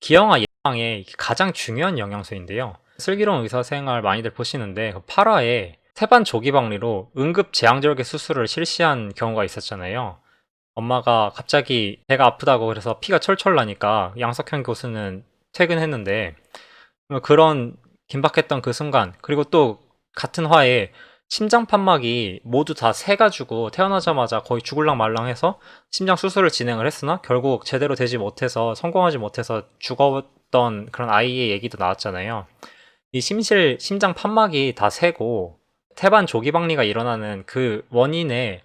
기형아 예방에 가장 중요한 영양소인데요. 슬기로운 의사생활 많이들 보시는데 8화에 태반 조기박리로 응급 제왕절개 수술을 실시한 경우가 있었잖아요. 엄마가 갑자기 배가 아프다고 그래서 피가 철철 나니까 양석현 교수는 퇴근했는데 그런 긴박했던 그 순간, 그리고 또 같은 화에 심장 판막이 모두 다 새가지고 태어나자마자 거의 죽을랑 말랑해서 심장 수술을 진행을 했으나 결국 제대로 되지 못해서 성공하지 못해서 죽었던 그런 아이의 얘기도 나왔잖아요. 이 심장 판막이 다 새고 태반 조기박리가 일어나는 그 원인에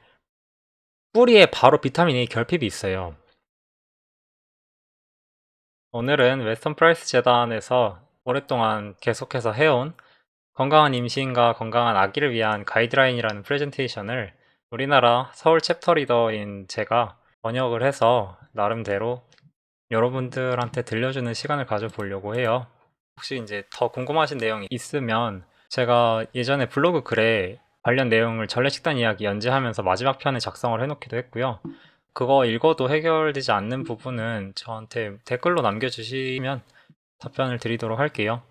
뿌리에 바로 비타민 A 결핍이 있어요. 오늘은 웨스턴 프라이스 재단에서 오랫동안 계속해서 해온 건강한 임신과 건강한 아기를 위한 가이드라인이라는 프레젠테이션을 우리나라 서울 챕터 리더인 제가 번역을 해서 나름대로 여러분들한테 들려주는 시간을 가져보려고 해요. 혹시 이제 더 궁금하신 내용이 있으면 제가 예전에 블로그 글에 관련 내용을 전래식단 이야기 연재하면서 마지막 편에 작성을 해놓기도 했고요. 그거 읽어도 해결되지 않는 부분은 저한테 댓글로 남겨주시면 답변을 드리도록 할게요.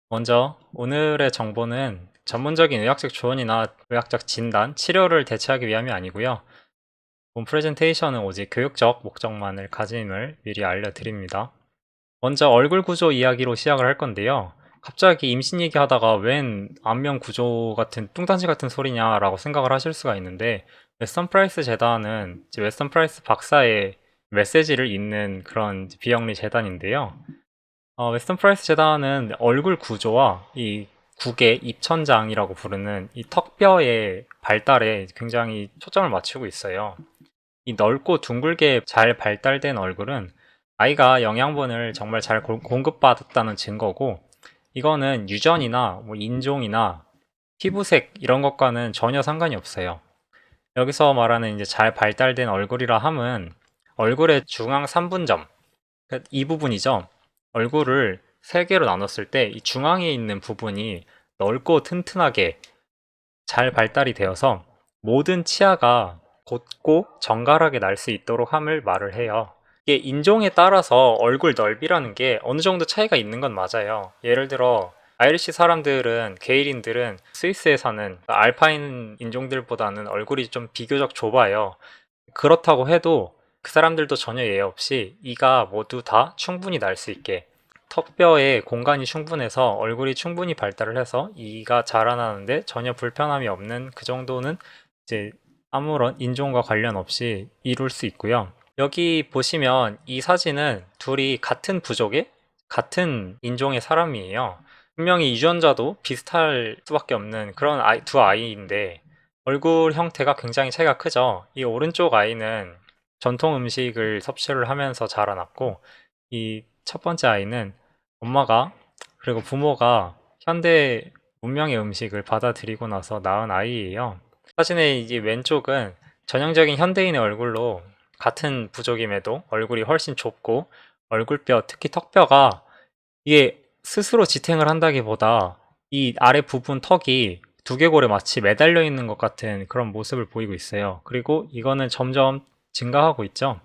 먼저 오늘의 정보는 전문적인 의학적 조언이나 의학적 진단, 치료를 대체하기 위함이 아니고요. 본 프레젠테이션은 오직 교육적 목적만을 가짐을 미리 알려드립니다. 먼저 얼굴 구조 이야기로 시작을 할 건데요. 갑자기 임신 얘기하다가 웬 안면 구조 같은 뚱딴지 같은 소리냐라고 생각을 하실 수가 있는데, 웨스턴 프라이스 재단은 이제 웨스턴 프라이스 박사의 메시지를 잇는 그런 비영리 재단인데요. 웨스턴 프라이스 재단은 얼굴 구조와 이 국의 입천장이라고 부르는 이 턱뼈의 발달에 굉장히 초점을 맞추고 있어요. 이 넓고 둥글게 잘 발달된 얼굴은 아이가 영양분을 정말 잘 공급받았다는 증거고, 이거는 유전이나 뭐 인종이나 피부색 이런 것과는 전혀 상관이 없어요. 여기서 말하는 이제 잘 발달된 얼굴이라 함은 얼굴의 중앙 3분점, 이 부분이죠. 얼굴을 세 개로 나눴을 때 이 중앙에 있는 부분이 넓고 튼튼하게 잘 발달이 되어서 모든 치아가 곧고 정갈하게 날 수 있도록 함을 말을 해요. 이게 인종에 따라서 얼굴 넓이라는 게 어느 정도 차이가 있는 건 맞아요. 예를 들어 아이리시 사람들은, 게일인들은 스위스에 사는 알파인 인종들보다는 얼굴이 좀 비교적 좁아요. 그렇다고 해도 그 사람들도 전혀 예외 없이 이가 모두 다 충분히 날 수 있게, 턱뼈에 공간이 충분해서 얼굴이 충분히 발달을 해서 이가 자라나는데 전혀 불편함이 없는 그 정도는 이제 아무런 인종과 관련 없이 이룰 수 있고요. 여기 보시면 이 사진은 둘이 같은 부족의 같은 인종의 사람이에요. 분명히 유전자도 비슷할 수밖에 없는 그런 두 아이인데 얼굴 형태가 굉장히 차이가 크죠. 이 오른쪽 아이는 전통 음식을 섭취를 하면서 자라났고, 이 첫 번째 아이는 엄마가 그리고 부모가 현대 문명의 음식을 받아들이고 나서 낳은 아이예요. 사진의 이제 왼쪽은 전형적인 현대인의 얼굴로 같은 부족임에도 얼굴이 훨씬 좁고 얼굴뼈, 특히 턱뼈가 이게 스스로 지탱을 한다기보다 이 아래 부분 턱이 두개골에 마치 매달려 있는 것 같은 그런 모습을 보이고 있어요. 그리고 이거는 점점 증가하고 있죠.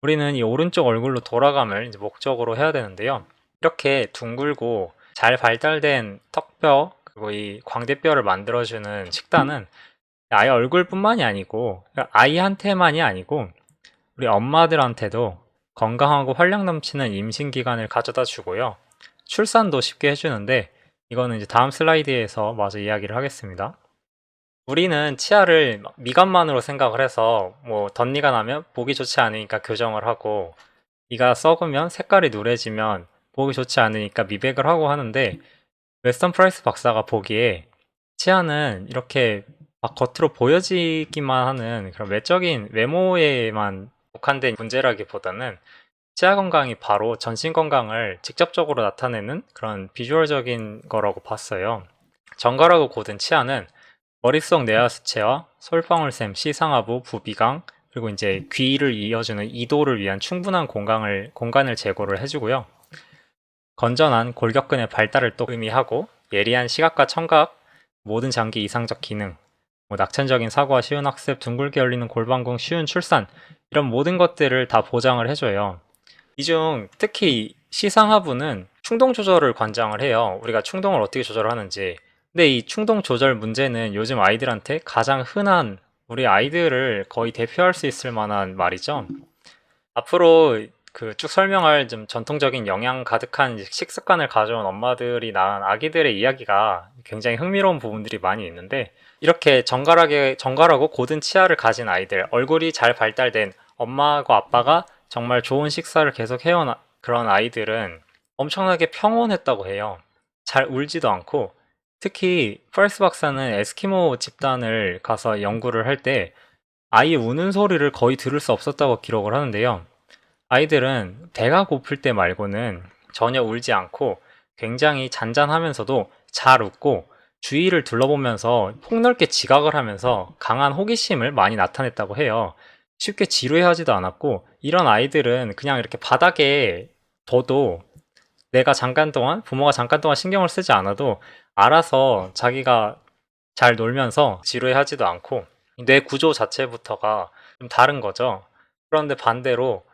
우리는 이 오른쪽 얼굴로 돌아감을 이제 목적으로 해야 되는데요. 이렇게 둥글고 잘 발달된 턱뼈, 그리고 이 광대뼈를 만들어주는 식단은 아이 얼굴뿐만이 아니고, 아이한테만이 아니고 우리 엄마들한테도 건강하고 활력 넘치는 임신 기간을 가져다 주고요. 출산도 쉽게 해주는데, 이거는 이제 다음 슬라이드에서 마저 이야기를 하겠습니다. 우리는 치아를 미간만으로 생각을 해서 뭐 덧니가 나면 보기 좋지 않으니까 교정을 하고, 이가 썩으면 색깔이 누래지면 보기 좋지 않으니까 미백을 하고 하는데, 웨스턴 프라이스 박사가 보기에 치아는 이렇게 막 겉으로 보여지기만 하는 그런 외적인 외모에만 국한된 문제라기보다는 치아 건강이 바로 전신 건강을 직접적으로 나타내는 그런 비주얼적인 거라고 봤어요. 정갈하고 곧은 치아는 머릿속 뇌하수체와 솔방울샘, 시상하부, 부비강, 그리고 이제 귀를 이어주는 이도를 위한 충분한 공간을 제공을 해주고요. 건전한 골격근의 발달을 또 의미하고, 예리한 시각과 청각, 모든 장기 이상적 기능, 뭐 낙천적인 사고와 쉬운 학습, 둥글게 열리는 골반공, 쉬운 출산, 이런 모든 것들을 다 보장을 해줘요. 이 중 특히 시상하부는 충동 조절을 관장을 해요. 우리가 충동을 어떻게 조절하는지. 근데 이 충동 조절 문제는 요즘 아이들한테 가장 흔한, 우리 아이들을 거의 대표할 수 있을 만한 말이죠. 앞으로 그 쭉 설명할 좀 전통적인 영양 가득한 식습관을 가져온 엄마들이 낳은 아기들의 이야기가 굉장히 흥미로운 부분들이 많이 있는데, 이렇게 정갈하고 고든 치아를 가진 아이들, 얼굴이 잘 발달된 엄마하고 아빠가 정말 좋은 식사를 계속 해온 그런 아이들은 엄청나게 평온했다고 해요. 잘 울지도 않고, 특히 펄스 박사는 에스키모 집단을 가서 연구를 할 때 아이 우는 소리를 거의 들을 수 없었다고 기록을 하는데요. 아이들은 배가 고플 때 말고는 전혀 울지 않고 굉장히 잔잔하면서도 잘 웃고 주위를 둘러보면서 폭넓게 지각을 하면서 강한 호기심을 많이 나타냈다고 해요. 쉽게 지루해하지도 않았고, 이런 아이들은 그냥 이렇게 바닥에 둬도 부모가 잠깐 동안 신경을 쓰지 않아도 알아서 자기가 잘 놀면서 지루해하지도 않고, 뇌 구조 자체부터가 좀 다른 거죠. 그런데 반대로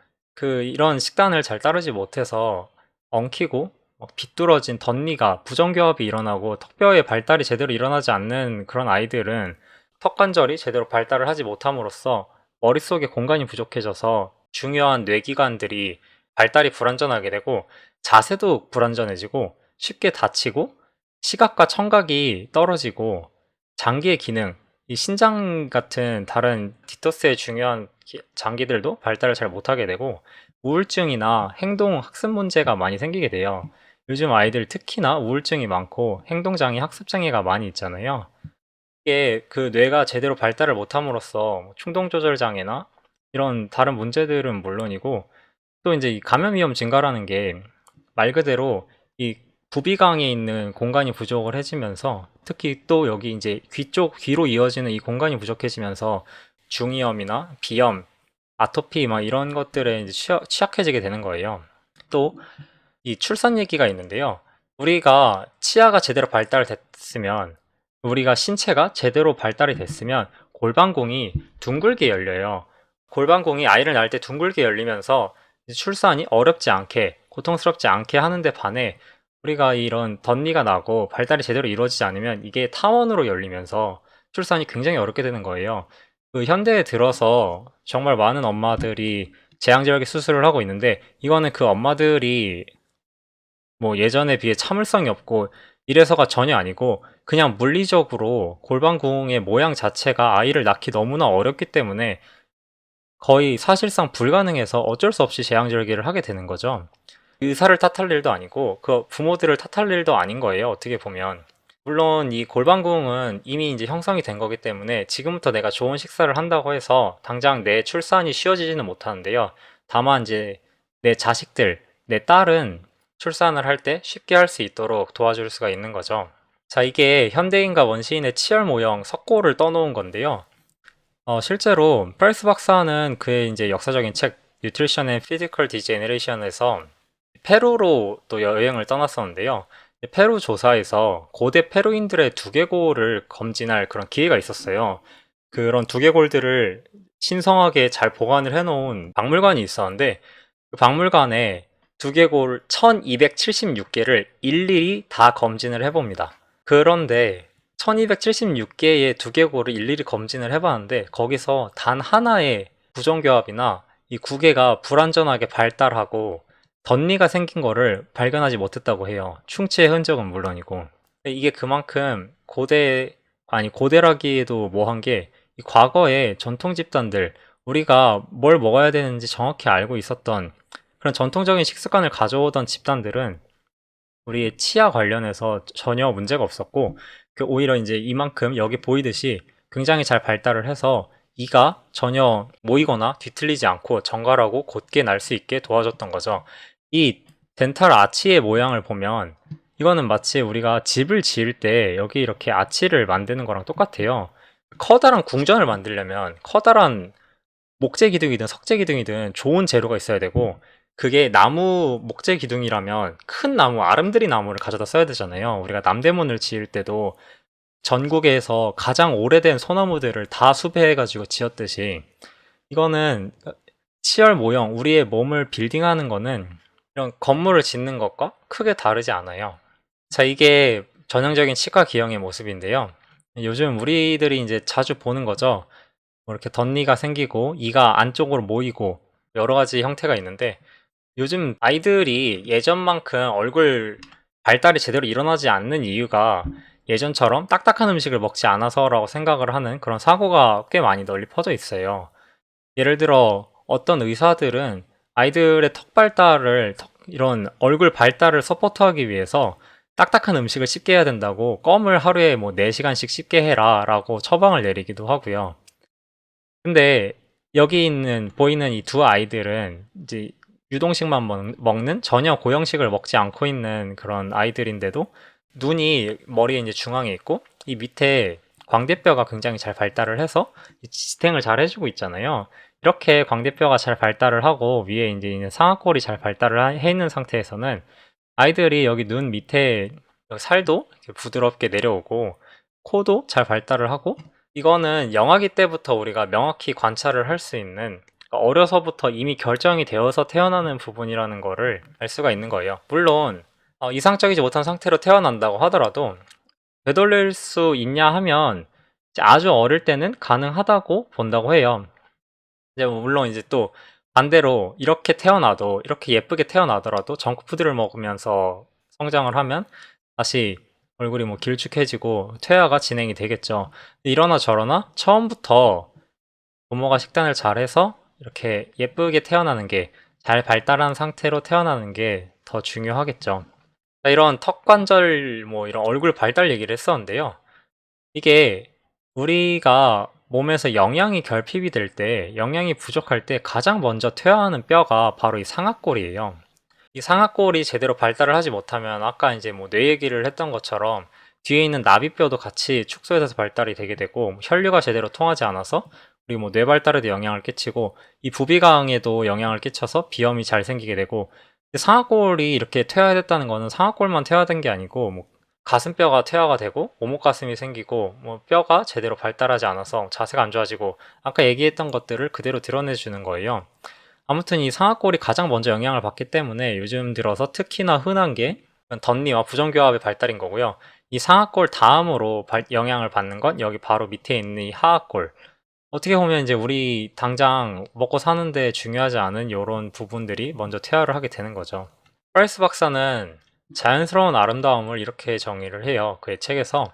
이런 식단을 잘 따르지 못해서 엉키고 비뚤어진 덧니가 부정교합이 일어나고 턱뼈의 발달이 제대로 일어나지 않는 그런 아이들은 턱관절이 제대로 발달을 하지 못함으로써 머릿속에 공간이 부족해져서 중요한 뇌기관들이 발달이 불완전하게 되고 자세도 불완전해지고 쉽게 다치고 시각과 청각이 떨어지고 장기의 기능, 이 신장 같은 다른 디토스의 중요한 장기들도 발달을 잘 못하게 되고 우울증이나 행동 학습 문제가 많이 생기게 돼요. 요즘 아이들 특히나 우울증이 많고 행동장애, 학습장애가 많이 있잖아요. 이게 그 뇌가 제대로 발달을 못함으로써 충동 조절 장애나 이런 다른 문제들은 물론이고, 또 이제 이 감염 위험 증가라는 게 말 그대로 이 부비강에 있는 공간이 부족을 해지면서, 특히 또 여기 이제 귀로 이어지는 이 공간이 부족해지면서 중이염이나 비염, 아토피 막 이런 것들에 이제 취약해지게 되는 거예요. 또 이 출산 얘기가 있는데요. 우리가 치아가 제대로 발달됐으면, 우리가 신체가 제대로 발달이 됐으면 골반공이 둥글게 열려요. 골반공이 아이를 낳을 때 둥글게 열리면서 출산이 어렵지 않게, 고통스럽지 않게 하는데 반해 우리가 이런 덧니가 나고 발달이 제대로 이루어지지 않으면 이게 타원으로 열리면서 출산이 굉장히 어렵게 되는 거예요. 현대에 들어서 정말 많은 엄마들이 제왕절개 수술을 하고 있는데, 이거는 그 엄마들이 뭐 예전에 비해 참을성이 없고 이래서가 전혀 아니고, 그냥 물리적으로 골반공의 모양 자체가 아이를 낳기 너무나 어렵기 때문에 거의 사실상 불가능해서 어쩔 수 없이 제왕절개를 하게 되는 거죠. 의사를 탓할 일도 아니고 그 부모들을 탓할 일도 아닌 거예요, 어떻게 보면. 물론 이 골반공은 이미 이제 형성이 된 거기 때문에 지금부터 내가 좋은 식사를 한다고 해서 당장 내 출산이 쉬워지지는 못하는데요. 다만 이제 내 자식들, 내 딸은 출산을 할 때 쉽게 할 수 있도록 도와줄 수가 있는 거죠. 자, 이게 현대인과 원시인의 치열 모형 석고를 떠놓은 건데요. 실제로 펄스 박사는 그의 이제 역사적인 책 Nutrition and Physical Degeneration에서 페루로 또 여행을 떠났었는데요. 페루 조사에서 고대 페루인들의 두개골을 검진할 그런 기회가 있었어요. 그런 두개골들을 신성하게 잘 보관을 해놓은 박물관이 있었는데, 그 박물관에 두개골 1276개를 일일이 다 검진을 해봅니다. 그런데 1276개의 두개골을 일일이 검진을 해봤는데 거기서 단 하나의 부정교합이나 이 구개가 불완전하게 발달하고 덧니가 생긴 거를 발견하지 못했다고 해요. 충치의 흔적은 물론이고. 이게 그만큼 고대라기에도 뭐한 게, 이 과거의 전통 집단들, 우리가 뭘 먹어야 되는지 정확히 알고 있었던 그런 전통적인 식습관을 가져오던 집단들은 우리의 치아 관련해서 전혀 문제가 없었고, 오히려 이제 이만큼 여기 보이듯이 굉장히 잘 발달을 해서 이가 전혀 모이거나 뒤틀리지 않고 정갈하고 곧게 날 수 있게 도와줬던 거죠. 이 덴탈 아치의 모양을 보면 이거는 마치 우리가 집을 지을 때 여기 이렇게 아치를 만드는 거랑 똑같아요. 커다란 궁전을 만들려면 커다란 목재 기둥이든 석재 기둥이든 좋은 재료가 있어야 되고, 그게 나무 목재 기둥이라면 큰 나무, 아름드리 나무를 가져다 써야 되잖아요. 우리가 남대문을 지을 때도 전국에서 가장 오래된 소나무들을 다 수배해가지고 지었듯이 이거는 치열 모형, 우리의 몸을 빌딩하는 거는 이런 건물을 짓는 것과 크게 다르지 않아요. 자, 이게 전형적인 치과 기형의 모습인데요. 요즘 우리들이 이제 자주 보는 거죠. 뭐 이렇게 덧니가 생기고 이가 안쪽으로 모이고 여러 가지 형태가 있는데 요즘 아이들이 예전만큼 얼굴 발달이 제대로 일어나지 않는 이유가 예전처럼 딱딱한 음식을 먹지 않아서라고 생각을 하는 그런 사고가 꽤 많이 널리 퍼져 있어요. 예를 들어 어떤 의사들은 아이들의 턱 발달을 이런 얼굴 발달을 서포트하기 위해서 딱딱한 음식을 씹게 해야 된다고 껌을 하루에 뭐 4시간씩 씹게 해라 라고 처방을 내리기도 하고요. 근데 여기 보이는 이 두 아이들은 이제 유동식만 먹는 전혀 고형식을 먹지 않고 있는 그런 아이들인데도 눈이 머리에 이제 중앙에 있고 이 밑에 광대뼈가 굉장히 잘 발달을 해서 지탱을 잘 해주고 있잖아요. 이렇게 광대뼈가 잘 발달을 하고 위에 이제 있는 상악골이 잘 발달을 해 있는 상태에서는 아이들이 여기 눈 밑에 살도 이렇게 부드럽게 내려오고 코도 잘 발달을 하고 이거는 영아기 때부터 우리가 명확히 관찰을 할 수 있는 어려서부터 이미 결정이 되어서 태어나는 부분이라는 거를 알 수가 있는 거예요. 물론 이상적이지 못한 상태로 태어난다고 하더라도 되돌릴 수 있냐 하면 이제 아주 어릴 때는 가능하다고 본다고 해요. 이제 물론 이제 또 반대로 이렇게 태어나도 이렇게 예쁘게 태어나더라도 정크푸드를 먹으면서 성장을 하면 다시 얼굴이 뭐 길쭉해지고 퇴화가 진행이 되겠죠. 이러나 저러나 처음부터 부모가 식단을 잘해서 이렇게 예쁘게 태어나는 게 잘 발달한 상태로 태어나는 게 더 중요하겠죠. 자, 이런 턱 관절 뭐 이런 얼굴 발달 얘기를 했었는데요. 이게 우리가 몸에서 영양이 결핍이 될 때, 영양이 부족할 때 가장 먼저 퇴화하는 뼈가 바로 이 상악골이에요. 이 상악골이 제대로 발달을 하지 못하면 아까 이제 뭐 뇌 얘기를 했던 것처럼 뒤에 있는 나비뼈도 같이 축소돼서 발달이 되게 되고 혈류가 제대로 통하지 않아서 그리고 뭐 뇌 발달에도 영향을 끼치고 이 부비강에도 영향을 끼쳐서 비염이 잘 생기게 되고 상악골이 이렇게 퇴화됐다는 거는 상악골만 퇴화된 게 아니고 뭐 가슴뼈가 퇴화가 되고 오목가슴이 생기고 뭐 뼈가 제대로 발달하지 않아서 자세가 안 좋아지고 아까 얘기했던 것들을 그대로 드러내주는 거예요. 아무튼 이 상악골이 가장 먼저 영향을 받기 때문에 요즘 들어서 특히나 흔한 게 덧니와 부정교합의 발달인 거고요. 이 상악골 다음으로 영향을 받는 건 여기 바로 밑에 있는 이 하악골. 어떻게 보면 이제 우리 당장 먹고 사는데 중요하지 않은 이런 부분들이 먼저 퇴화를 하게 되는 거죠. 프라이스 박사는 자연스러운 아름다움을 이렇게 정의를 해요. 그의 책에서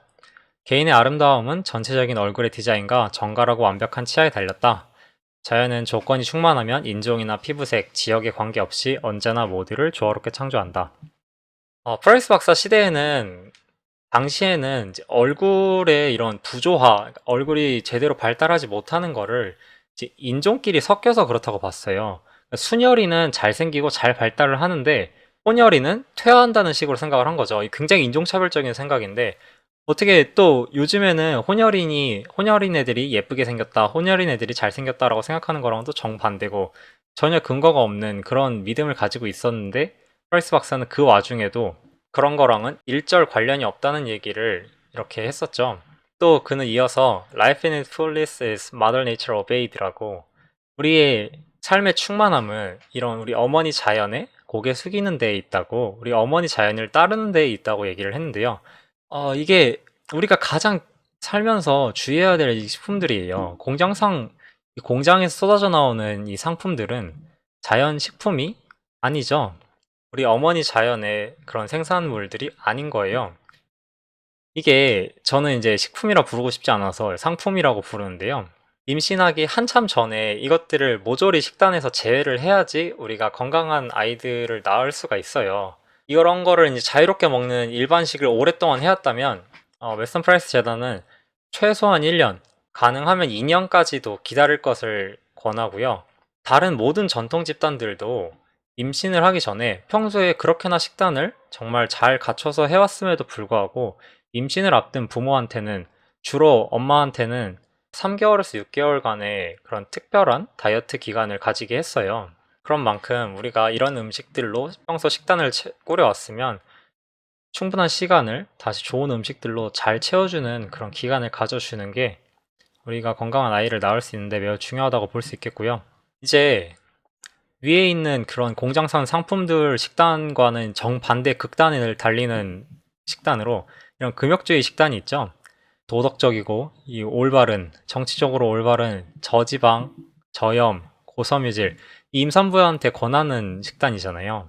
개인의 아름다움은 전체적인 얼굴의 디자인과 정갈하고 완벽한 치아에 달렸다. 자연은 조건이 충만하면 인종이나 피부색, 지역에 관계없이 언제나 모두를 조화롭게 창조한다. 프라이스 박사 시대에는 당시에는 이제 얼굴의 이런 부조화, 그러니까 얼굴이 제대로 발달하지 못하는 거를 이제 인종끼리 섞여서 그렇다고 봤어요. 그러니까 순혈이는 잘생기고 잘 발달을 하는데 혼혈이는 퇴화한다는 식으로 생각을 한 거죠. 굉장히 인종차별적인 생각인데 어떻게 또 요즘에는 혼혈인 애들이 예쁘게 생겼다, 혼혈인 애들이 잘생겼다라고 생각하는 거랑은 또 정반대고 전혀 근거가 없는 그런 믿음을 가지고 있었는데 프라이스 박사는 그 와중에도 그런 거랑은 일절 관련이 없다는 얘기를 이렇게 했었죠. 또 그는 이어서 Life in its fullness is Mother Nature obeyed라고 우리의 삶의 충만함은 이런 우리 어머니 자연에 고개 숙이는 데에 있다고 우리 어머니 자연을 따르는 데에 있다고 얘기를 했는데요. 이게 우리가 가장 살면서 주의해야 될 이 식품들이에요. 이 공장에서 쏟아져 나오는 이 상품들은 자연 식품이 아니죠. 우리 어머니 자연의 그런 생산물들이 아닌 거예요. 이게 저는 이제 식품이라 부르고 싶지 않아서 상품이라고 부르는데요. 임신하기 한참 전에 이것들을 모조리 식단에서 제외를 해야지 우리가 건강한 아이들을 낳을 수가 있어요. 이런 거를 이제 자유롭게 먹는 일반식을 오랫동안 해왔다면 웨스턴 프라이스 재단은 최소한 1년, 가능하면 2년까지도 기다릴 것을 권하고요. 다른 모든 전통 집단들도 임신을 하기 전에 평소에 그렇게나 식단을 정말 잘 갖춰서 해왔음에도 불구하고 임신을 앞둔 부모한테는 주로 엄마한테는 3개월에서 6개월간의 그런 특별한 다이어트 기간을 가지게 했어요. 그런 만큼 우리가 이런 음식들로 평소 식단을 꾸려왔으면 충분한 시간을 다시 좋은 음식들로 잘 채워주는 그런 기간을 가져주는 게 우리가 건강한 아이를 낳을 수 있는데 매우 중요하다고 볼 수 있겠고요. 이제 위에 있는 그런 공장산 상품들 식단과는 정반대 극단을 달리는 식단으로 이런 금욕주의 식단이 있죠. 도덕적이고 이 올바른, 정치적으로 올바른 저지방, 저염, 고섬유질, 이 임산부한테 권하는 식단이잖아요.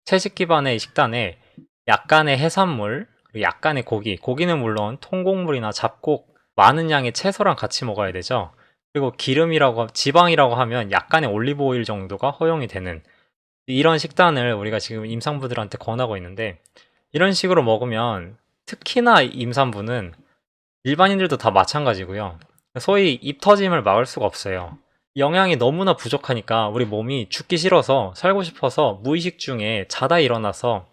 채식 기반의 식단에 약간의 해산물, 그리고 약간의 고기, 고기는 물론 통곡물이나 잡곡, 많은 양의 채소랑 같이 먹어야 되죠. 그리고 기름이라고, 지방이라고 하면 약간의 올리브 오일 정도가 허용이 되는 이런 식단을 우리가 지금 임산부들한테 권하고 있는데, 이런 식으로 먹으면 특히나 임산부는 일반인들도 다 마찬가지고요. 소위 입 터짐을 막을 수가 없어요. 영양이 너무나 부족하니까 우리 몸이 죽기 싫어서 살고 싶어서 무의식 중에 자다 일어나서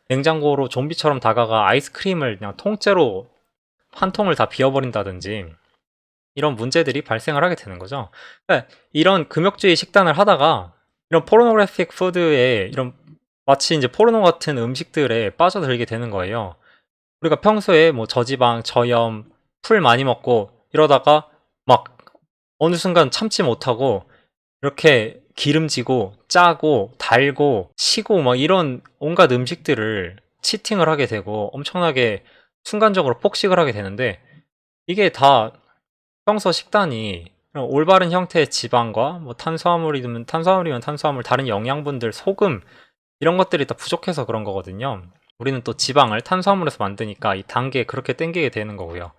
냉장고로 좀비처럼 다가가 아이스크림을 그냥 통째로 한 통을 다 비워버린다든지 이런 문제들이 발생을 하게 되는 거죠. 그러니까 이런 금욕주의 식단을 하다가 이런 포르노그래픽 푸드에 이런 마치 이제 포르노 같은 음식들에 빠져들게 되는 거예요. 우리가 평소에 뭐 저지방, 저염, 풀 많이 먹고 이러다가 막 어느 순간 참지 못하고 이렇게 기름지고 짜고 달고 시고 막 이런 온갖 음식들을 치팅을 하게 되고 엄청나게 순간적으로 폭식을 하게 되는데, 이게 다 평소 식단이 올바른 형태의 지방과 뭐 탄수화물이면 탄수화물, 다른 영양분들, 소금 이런 것들이 다 부족해서 그런 거거든요. 우리는 또 지방을 탄수화물에서 만드니까 이 단계에 그렇게 땡기게 되는 거고요.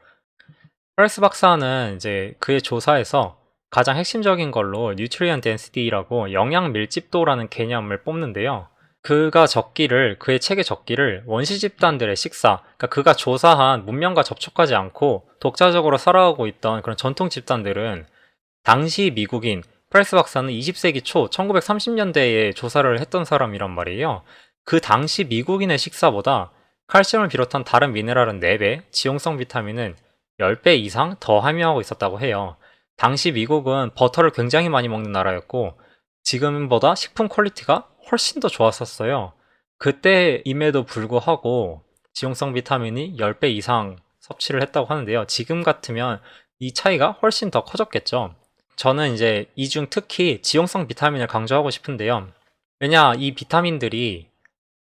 프라이스 박사는 이제 그의 조사에서 가장 핵심적인 걸로 Nutrient Density라고 영양 밀집도라는 개념을 뽑는데요. 그의 책에 적기를 원시 집단들의 식사, 그러니까 그가 조사한 문명과 접촉하지 않고 독자적으로 살아가고 있던 그런 전통 집단들은, 당시 미국인 프라이스 박사는 20세기 초 1930년대에 조사를 했던 사람이란 말이에요. 그 당시 미국인의 식사보다 칼슘을 비롯한 다른 미네랄은 4배, 지용성 비타민은 10배 이상 더 함유하고 있었다고 해요. 당시 미국은 버터를 굉장히 많이 먹는 나라였고 지금보다 식품 퀄리티가 훨씬 더 좋았었어요. 그때임에도 불구하고 지용성 비타민이 10배 이상 섭취를 했다고 하는데요. 지금 같으면 이 차이가 훨씬 더 커졌겠죠. 저는 이제 이 중 특히 지용성 비타민을 강조하고 싶은데요. 왜냐, 이 비타민들이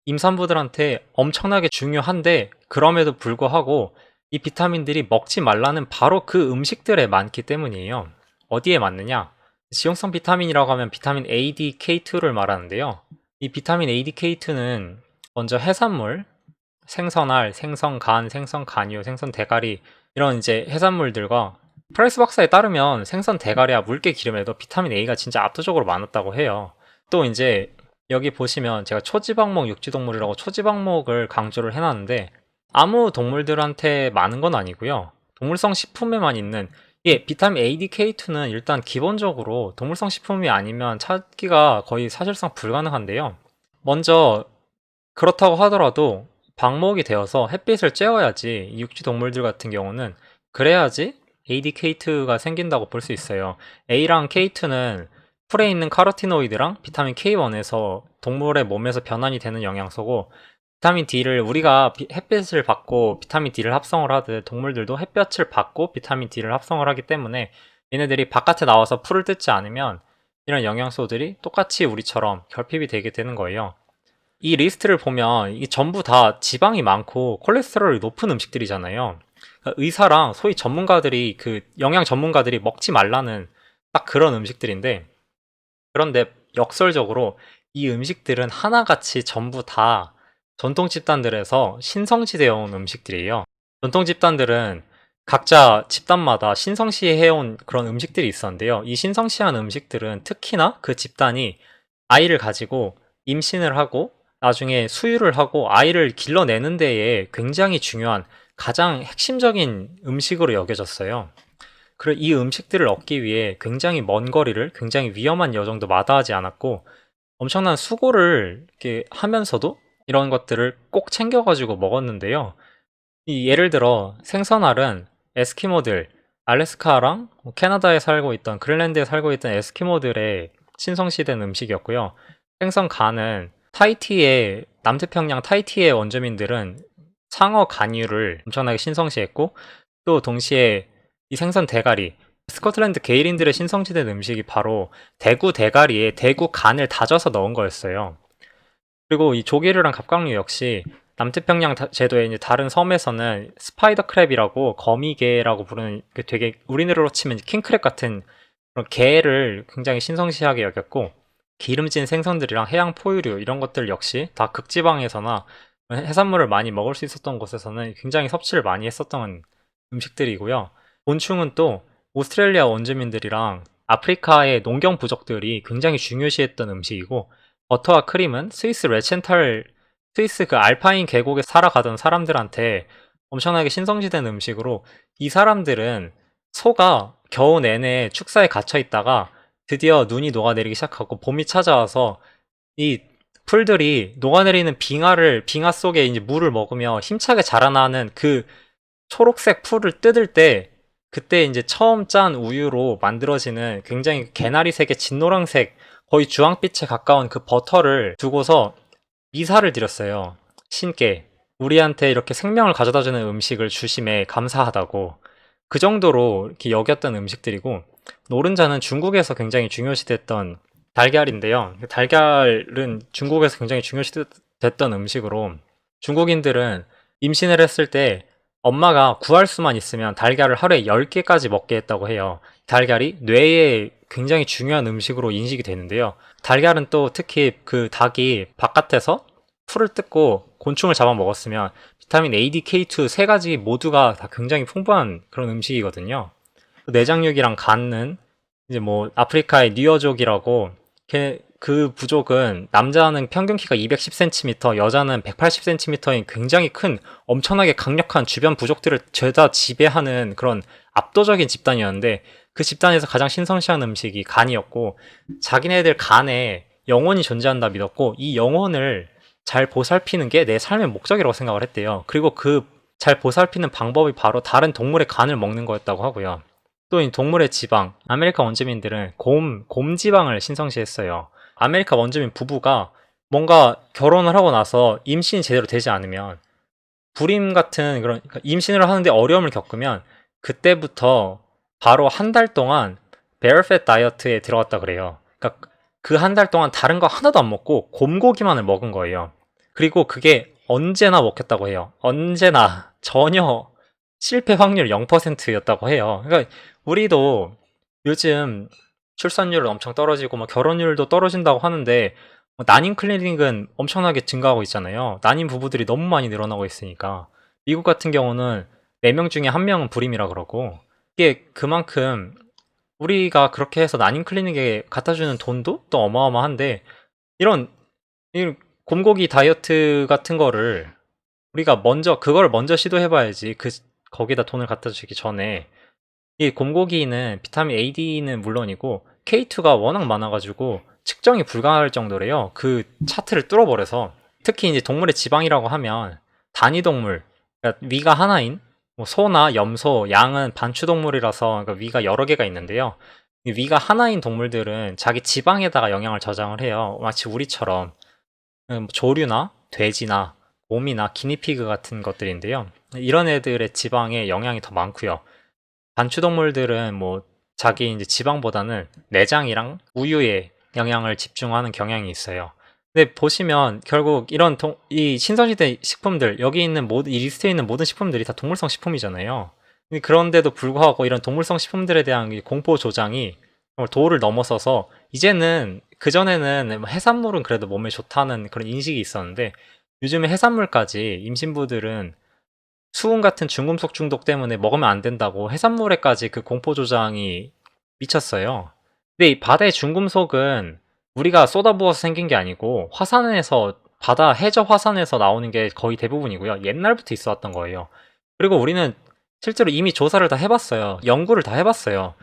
임산부들한테 엄청나게 중요한데 그럼에도 불구하고 이 비타민들이 먹지 말라는 바로 그 음식들에 많기 때문이에요. 어디에 많느냐? 지용성 비타민이라고 하면 비타민 A, D, K2를 말하는데요. 이 비타민 A, D, K2는 먼저 해산물, 생선알, 생선간, 생선간유, 생선 대가리 이런 이제 해산물들과, 프라이스 박사에 따르면 생선 대가리와 물개 기름에도 비타민 A가 진짜 압도적으로 많았다고 해요. 또 이제 여기 보시면 제가 초지방목 육지동물이라고 초지방목을 강조를 해놨는데, 아무 동물들한테 많은 건 아니고요. 동물성 식품에만 있는, 비타민 A, D, K2는 일단 기본적으로 동물성 식품이 아니면 찾기가 거의 사실상 불가능한데요. 먼저 그렇다고 하더라도 방목이 되어서 햇빛을 쬐어야지, 이 육지 동물들 같은 경우는 그래야지 ADK2가 생긴다고 볼 수 있어요. A랑 K2는 풀에 있는 카로티노이드랑 비타민 K1에서 동물의 몸에서 변환이 되는 영양소고, 비타민 D를 우리가 햇빛을 받고 비타민 D를 합성을 하듯 동물들도 햇볕을 받고 비타민 D를 합성을 하기 때문에 얘네들이 바깥에 나와서 풀을 뜯지 않으면 이런 영양소들이 똑같이 우리처럼 결핍이 되게 되는 거예요. 이 리스트를 보면 이게 전부 다 지방이 많고 콜레스테롤이 높은 음식들이잖아요. 그러니까 의사랑 소위 전문가들이, 그 영양 전문가들이 먹지 말라는 딱 그런 음식들인데, 그런데 역설적으로 이 음식들은 하나같이 전부 다 전통 집단들에서 신성시되어 온 음식들이에요. 전통 집단들은 각자 집단마다 신성시해온 그런 음식들이 있었는데요. 이 신성시한 음식들은 특히나 그 집단이 아이를 가지고 임신을 하고 나중에 수유를 하고 아이를 길러내는 데에 굉장히 중요한 가장 핵심적인 음식으로 여겨졌어요. 그리고 이 음식들을 얻기 위해 굉장히 먼 거리를, 굉장히 위험한 여정도 마다하지 않았고 엄청난 수고를 이렇게 하면서도 이런 것들을 꼭 챙겨가지고 먹었는데요. 예를 들어 생선알은 에스키모들, 알래스카랑 캐나다에 살고 있던, 그린랜드에 살고 있던 에스키모들의 신성시된 음식이었고요. 생선간은 타히티에 남태평양 타이티의 원주민들은 상어 간유를 엄청나게 신성시했고, 또 동시에 이 생선 대가리, 스코틀랜드 게일인들의 신성시된 음식이 바로 대구 대가리에 대구 간을 다져서 넣은 거였어요. 그리고 이 조개류랑 갑각류 역시 남태평양 제도의 이제 다른 섬에서는 스파이더 크랩이라고 거미개라고 부르는 그 되게 우리나라로 치면 킹크랩 같은 그런 게를 굉장히 신성시하게 여겼고, 기름진 생선들이랑 해양 포유류 이런 것들 역시 다 극지방에서나 해산물을 많이 먹을 수 있었던 곳에서는 굉장히 섭취를 많이 했었던 음식들이고요. 곤충은 또 오스트레일리아 원주민들이랑 아프리카의 농경 부족들이 굉장히 중요시했던 음식이고, 버터와 크림은 스위스 그 알파인 계곡에 살아가던 사람들한테 엄청나게 신성시된 음식으로, 이 사람들은 소가 겨우 내내 축사에 갇혀 있다가 드디어 눈이 녹아내리기 시작하고 봄이 찾아와서 이 풀들이 녹아내리는 빙하 속에 이제 물을 먹으며 힘차게 자라나는 그 초록색 풀을 뜯을 때, 그때 이제 처음 짠 우유로 만들어지는 굉장히 개나리색의 진노란색, 거의 주황빛에 가까운 그 버터를 두고서 미사를 드렸어요. 신께 우리한테 이렇게 생명을 가져다주는 음식을 주심에 감사하다고. 그 정도로 이렇게 여겼던 음식들이고, 노른자는 중국에서 굉장히 중요시됐던 달걀인데요. 달걀은 중국에서 굉장히 중요시됐던 음식으로, 중국인들은 임신을 했을 때 엄마가 구할 수만 있으면 달걀을 하루에 10개까지 먹게 했다고 해요. 달걀이 뇌에 굉장히 중요한 음식으로 인식이 되는데요. 달걀은 또 특히 그 닭이 바깥에서 풀을 뜯고 곤충을 잡아먹었으면 비타민 A, D, K2 세 가지 모두가 다 굉장히 풍부한 그런 음식이거든요. 내장육이랑 간은 이제 뭐 아프리카의 뉴어족이라고, 그 부족은 남자는 평균 키가 210cm, 여자는 180cm인 굉장히 큰 엄청나게 강력한 주변 부족들을 죄다 지배하는 그런 압도적인 집단이었는데, 그 집단에서 가장 신성시한 음식이 간이었고, 자기네들 간에 영혼이 존재한다 믿었고, 이 영혼을 잘 보살피는 게 내 삶의 목적이라고 생각을 했대요. 그리고 그 잘 보살피는 방법이 바로 다른 동물의 간을 먹는 거였다고 하고요. 또 이 동물의 지방, 아메리카 원주민들은 곰 지방을 신성시했어요. 아메리카 원주민 부부가 뭔가 결혼을 하고 나서 임신이 제대로 되지 않으면, 불임 같은 그런, 그러니까 임신을 하는데 어려움을 겪으면 그때부터 바로 한 달 동안 베어팻 다이어트에 들어갔다 그래요. 그러니까 그 한 달 동안 다른 거 하나도 안 먹고 곰고기만을 먹은 거예요. 그리고 그게 언제나 먹혔다고 해요. 언제나. 전혀 실패 확률 0%였다고 해요. 그러니까 우리도 요즘 출산율은 엄청 떨어지고 뭐 결혼율도 떨어진다고 하는데, 난임 클리닉은 엄청나게 증가하고 있잖아요. 난임 부부들이 너무 많이 늘어나고 있으니까. 미국 같은 경우는 4명 중에 1명은 불임이라 그러고, 이게 그만큼 우리가 그렇게 해서 난임 클리닉에 갖다 주는 돈도 또 어마어마한데, 이런 곰고기 다이어트 같은 거를 우리가 그걸 먼저 시도해봐야지. 거기다 돈을 갖다 주기 전에. 이 곰고기는 비타민 A, D는 물론이고 K2가 워낙 많아가지고 측정이 불가할 정도래요. 그 차트를 뚫어버려서. 특히 이제 동물의 지방이라고 하면 단위동물, 그러니까 위가 하나인 뭐 소나 염소, 양은 반추동물이라서 그러니까 위가 여러 개가 있는데요. 이 위가 하나인 동물들은 자기 지방에다가 영양을 저장을 해요. 마치 우리처럼. 조류나 돼지나 곰이나 기니피그 같은 것들인데요. 이런 애들의 지방에 영양이 더 많고요. 반추동물들은 뭐 자기 이제 지방보다는 내장이랑 우유에 영양을 집중하는 경향이 있어요. 근데 보시면 결국 이 신선시대 식품들, 여기 있는 이 리스트에 있는 모든 식품들이 다 동물성 식품이잖아요. 그런데도 불구하고 이런 동물성 식품들에 대한 공포 조장이 도를 넘어서서, 이제는 그전에는 해산물은 그래도 몸에 좋다는 그런 인식이 있었는데, 요즘에 해산물까지 임신부들은 수은 같은 중금속 중독 때문에 먹으면 안 된다고 해산물에까지 그 공포 조장이 미쳤어요. 근데 이 바다의 중금속은 우리가 쏟아부어서 생긴 게 아니고 해저 화산에서 나오는 게 거의 대부분이고요. 옛날부터 있어 왔던 거예요. 그리고 우리는 실제로 이미 조사를 다 해봤어요. 연구를 다 해봤어요.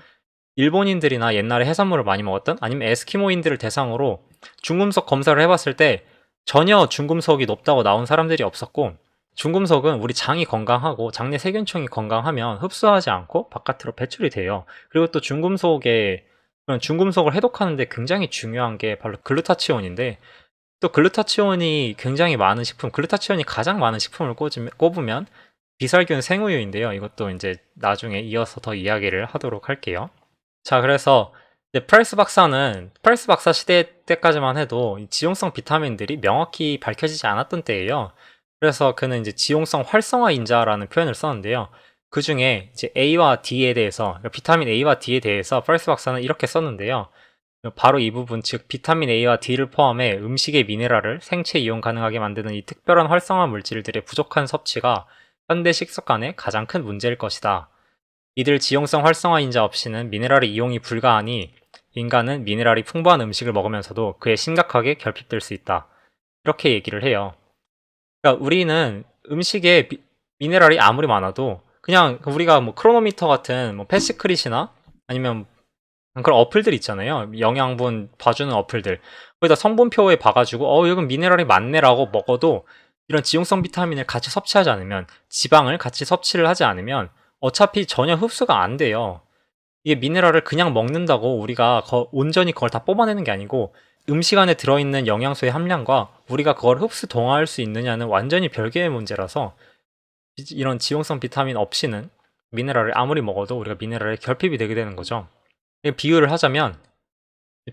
일본인들이나 옛날에 해산물을 많이 먹었던, 아니면 에스키모인들을 대상으로 중금속 검사를 해봤을 때 전혀 중금속이 높다고 나온 사람들이 없었고, 중금속은 우리 장이 건강하고 장내 세균총이 건강하면 흡수하지 않고 바깥으로 배출이 돼요. 그리고 또 중금속을 해독하는데 굉장히 중요한 게 바로 글루타치온인데, 또 글루타치온이 굉장히 많은 식품, 글루타치온이 가장 많은 식품을 꼽으면 비살균 생우유인데요. 이것도 이제 나중에 이어서 더 이야기를 하도록 할게요. 자, 그래서 이제 프라이스 박사 시대 때까지만 해도 이 지용성 비타민들이 명확히 밝혀지지 않았던 때예요. 그래서 그는 이제 지용성 활성화 인자라는 표현을 썼는데요. 그 중에 이제 A와 D에 대해서, 그러니까 비타민 A와 D에 대해서 프라이스 박사는 이렇게 썼는데요. 바로 이 부분, 즉 비타민 A와 D를 포함해 음식의 미네랄을 생체 이용 가능하게 만드는 이 특별한 활성화 물질들의 부족한 섭취가 현대 식습관의 가장 큰 문제일 것이다. 이들 지용성 활성화 인자 없이는 미네랄의 이용이 불가하니 인간은 미네랄이 풍부한 음식을 먹으면서도 그에 심각하게 결핍될 수 있다. 이렇게 얘기를 해요. 그러니까 우리는 음식에 미네랄이 아무리 많아도 그냥 우리가 뭐 크로노미터 같은 뭐 패시크릿이나 아니면 그런 어플들 있잖아요. 영양분 봐주는 어플들. 거기다 성분표에 봐가지고 이건 미네랄이 많네라고 먹어도 이런 지용성 비타민을 같이 섭취하지 않으면, 지방을 같이 섭취를 하지 않으면 어차피 전혀 흡수가 안 돼요. 이게 미네랄을 그냥 먹는다고 우리가 온전히 그걸 다 뽑아내는 게 아니고 음식 안에 들어있는 영양소의 함량과 우리가 그걸 흡수 동화할 수 있느냐는 완전히 별개의 문제라서 이런 지용성 비타민 없이는 미네랄을 아무리 먹어도 우리가 미네랄에 결핍이 되게 되는 거죠. 비유를 하자면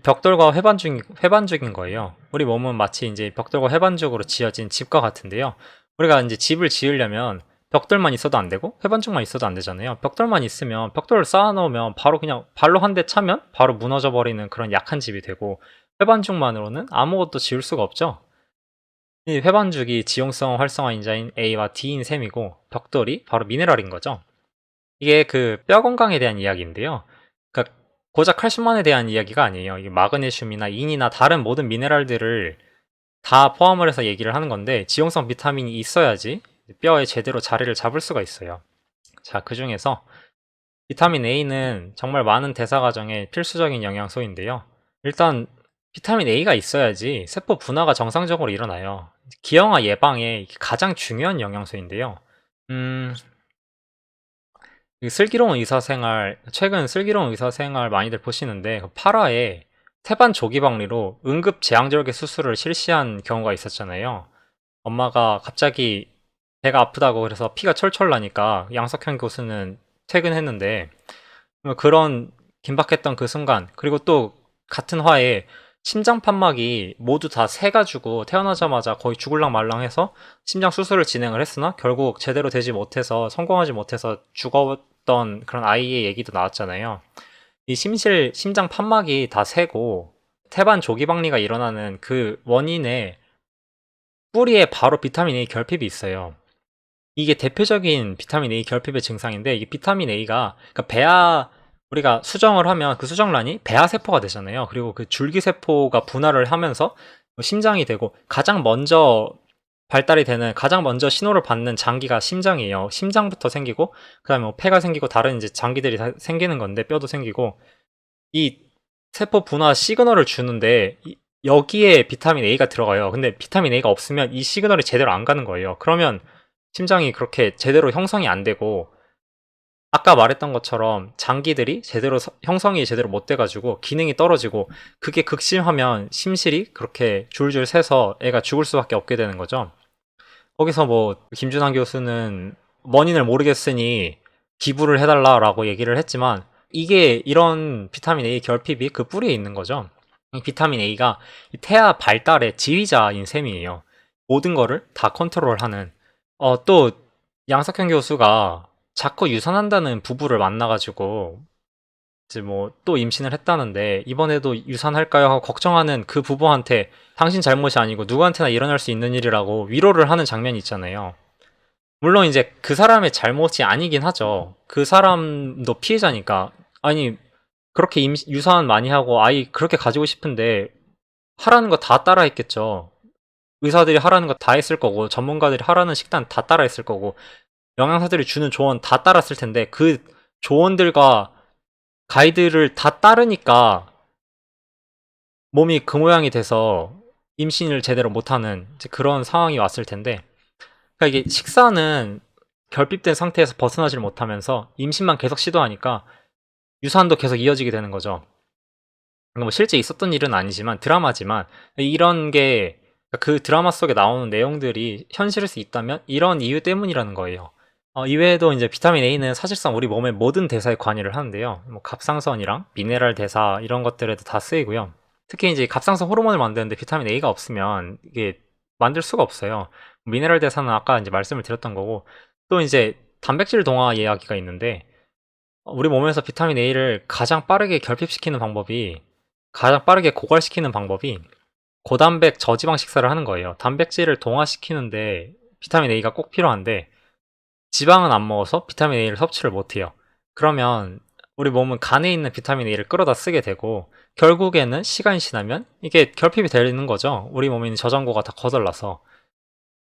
벽돌과 회반죽인 거예요. 우리 몸은 마치 이제 벽돌과 회반죽으로 지어진 집과 같은데요. 우리가 이제 집을 지으려면 벽돌만 있어도 안 되고 회반죽만 있어도 안 되잖아요. 벽돌만 있으면 벽돌을 쌓아놓으면 바로 그냥 발로 한 대 차면 바로 무너져 버리는 그런 약한 집이 되고, 회반죽만으로는 아무것도 지을 수가 없죠. 이 회반죽이 지용성 활성화 인자인 A와 D인 셈이고, 벽돌이 바로 미네랄인 거죠. 이게 그 뼈 건강에 대한 이야기인데요. 그러니까 고작 칼슘만에 대한 이야기가 아니에요. 이게 마그네슘이나 인이나 다른 모든 미네랄들을 다 포함을 해서 얘기를 하는 건데, 지용성 비타민이 있어야지 뼈에 제대로 자리를 잡을 수가 있어요. 자, 그 중에서 비타민 A는 정말 많은 대사 과정에 필수적인 영양소인데요. 일단 비타민 A가 있어야지 세포 분화가 정상적으로 일어나요. 기형아 예방에 가장 중요한 영양소인데요. 최근 슬기로운 의사생활 많이들 보시는데, 그 8화에 태반 조기박리로 응급 제왕절개 수술을 실시한 경우가 있었잖아요. 엄마가 갑자기 배가 아프다고 그래서 피가 철철 나니까 양석현 교수는 퇴근했는데, 그런 긴박했던 그 순간, 그리고 또 같은 화에 심장 판막이 모두 다 새가지고 태어나자마자 거의 죽을랑 말랑해서 심장 수술을 진행을 했으나 결국 제대로 되지 못해서, 성공하지 못해서 죽었던 그런 아이의 얘기도 나왔잖아요. 이 심장 판막이 다 새고 태반 조기박리가 일어나는 그 원인에 뿌리에 바로 비타민 A 결핍이 있어요. 이게 대표적인 비타민 A 결핍의 증상인데, 이게 비타민 A가, 그러니까 우리가 수정을 하면 그 수정란이 배아세포가 되잖아요. 그리고 그 줄기세포가 분할을 하면서 심장이 되고, 가장 먼저 발달이 되는, 가장 먼저 신호를 받는 장기가 심장이에요. 심장부터 생기고, 그 다음에 뭐 폐가 생기고, 다른 이제 장기들이 다 생기는 건데, 뼈도 생기고, 이 세포 분화 시그널을 주는데, 여기에 비타민 A가 들어가요. 근데 비타민 A가 없으면 이 시그널이 제대로 안 가는 거예요. 그러면 심장이 그렇게 제대로 형성이 안 되고, 아까 말했던 것처럼 장기들이 형성이 제대로 못 돼가지고 기능이 떨어지고, 그게 극심하면 심실이 그렇게 줄줄 새서 애가 죽을 수밖에 없게 되는 거죠. 거기서 뭐 김준환 교수는 원인을 모르겠으니 기부를 해달라라고 얘기를 했지만, 이게 이런 비타민 A 결핍이 그 뿌리에 있는 거죠. 이 비타민 A가 태아 발달의 지휘자인 셈이에요. 모든 거를 다 컨트롤하는. 또 양석현 교수가 자꾸 유산한다는 부부를 만나가지고 이제 뭐 또 임신을 했다는데, 이번에도 유산할까요 하고 걱정하는 그 부부한테 당신 잘못이 아니고 누구한테나 일어날 수 있는 일이라고 위로를 하는 장면이 있잖아요. 물론 이제 그 사람의 잘못이 아니긴 하죠. 그 사람도 피해자니까. 아니, 그렇게 유산 많이 하고 아이 그렇게 가지고 싶은데 하라는 거 다 따라 했겠죠. 의사들이 하라는 거 다 했을 거고, 전문가들이 하라는 식단 다 따라 했을 거고, 영양사들이 주는 조언 다 따랐을 텐데, 그 조언들과 가이드를 다 따르니까 몸이 그 모양이 돼서 임신을 제대로 못하는 이제 그런 상황이 왔을 텐데, 그러니까 이게 식사는 결핍된 상태에서 벗어나질 못하면서 임신만 계속 시도하니까 유산도 계속 이어지게 되는 거죠. 뭐 실제 있었던 일은 아니지만, 드라마지만 이런 게 그 드라마 속에 나오는 내용들이 현실에서 있다면 이런 이유 때문이라는 거예요. 이외에도 이제 비타민 A는 사실상 우리 몸의 모든 대사에 관여를 하는데요. 뭐 갑상선이랑 미네랄 대사 이런 것들에도 다 쓰이고요. 특히 이제 갑상선 호르몬을 만드는데 비타민 A가 없으면 이게 만들 수가 없어요. 미네랄 대사는 아까 이제 말씀을 드렸던 거고, 또 이제 단백질 동화 이야기가 있는데, 우리 몸에서 비타민 A를 가장 빠르게 결핍시키는 방법이, 가장 빠르게 고갈시키는 방법이 고단백 저지방 식사를 하는 거예요. 단백질을 동화시키는데 비타민 A가 꼭 필요한데, 지방은 안 먹어서 비타민 A를 섭취를 못 해요. 그러면 우리 몸은 간에 있는 비타민 A를 끌어다 쓰게 되고, 결국에는 시간이 지나면 이게 결핍이 되는 거죠. 우리 몸에 있는 저장고가 다 거덜나서.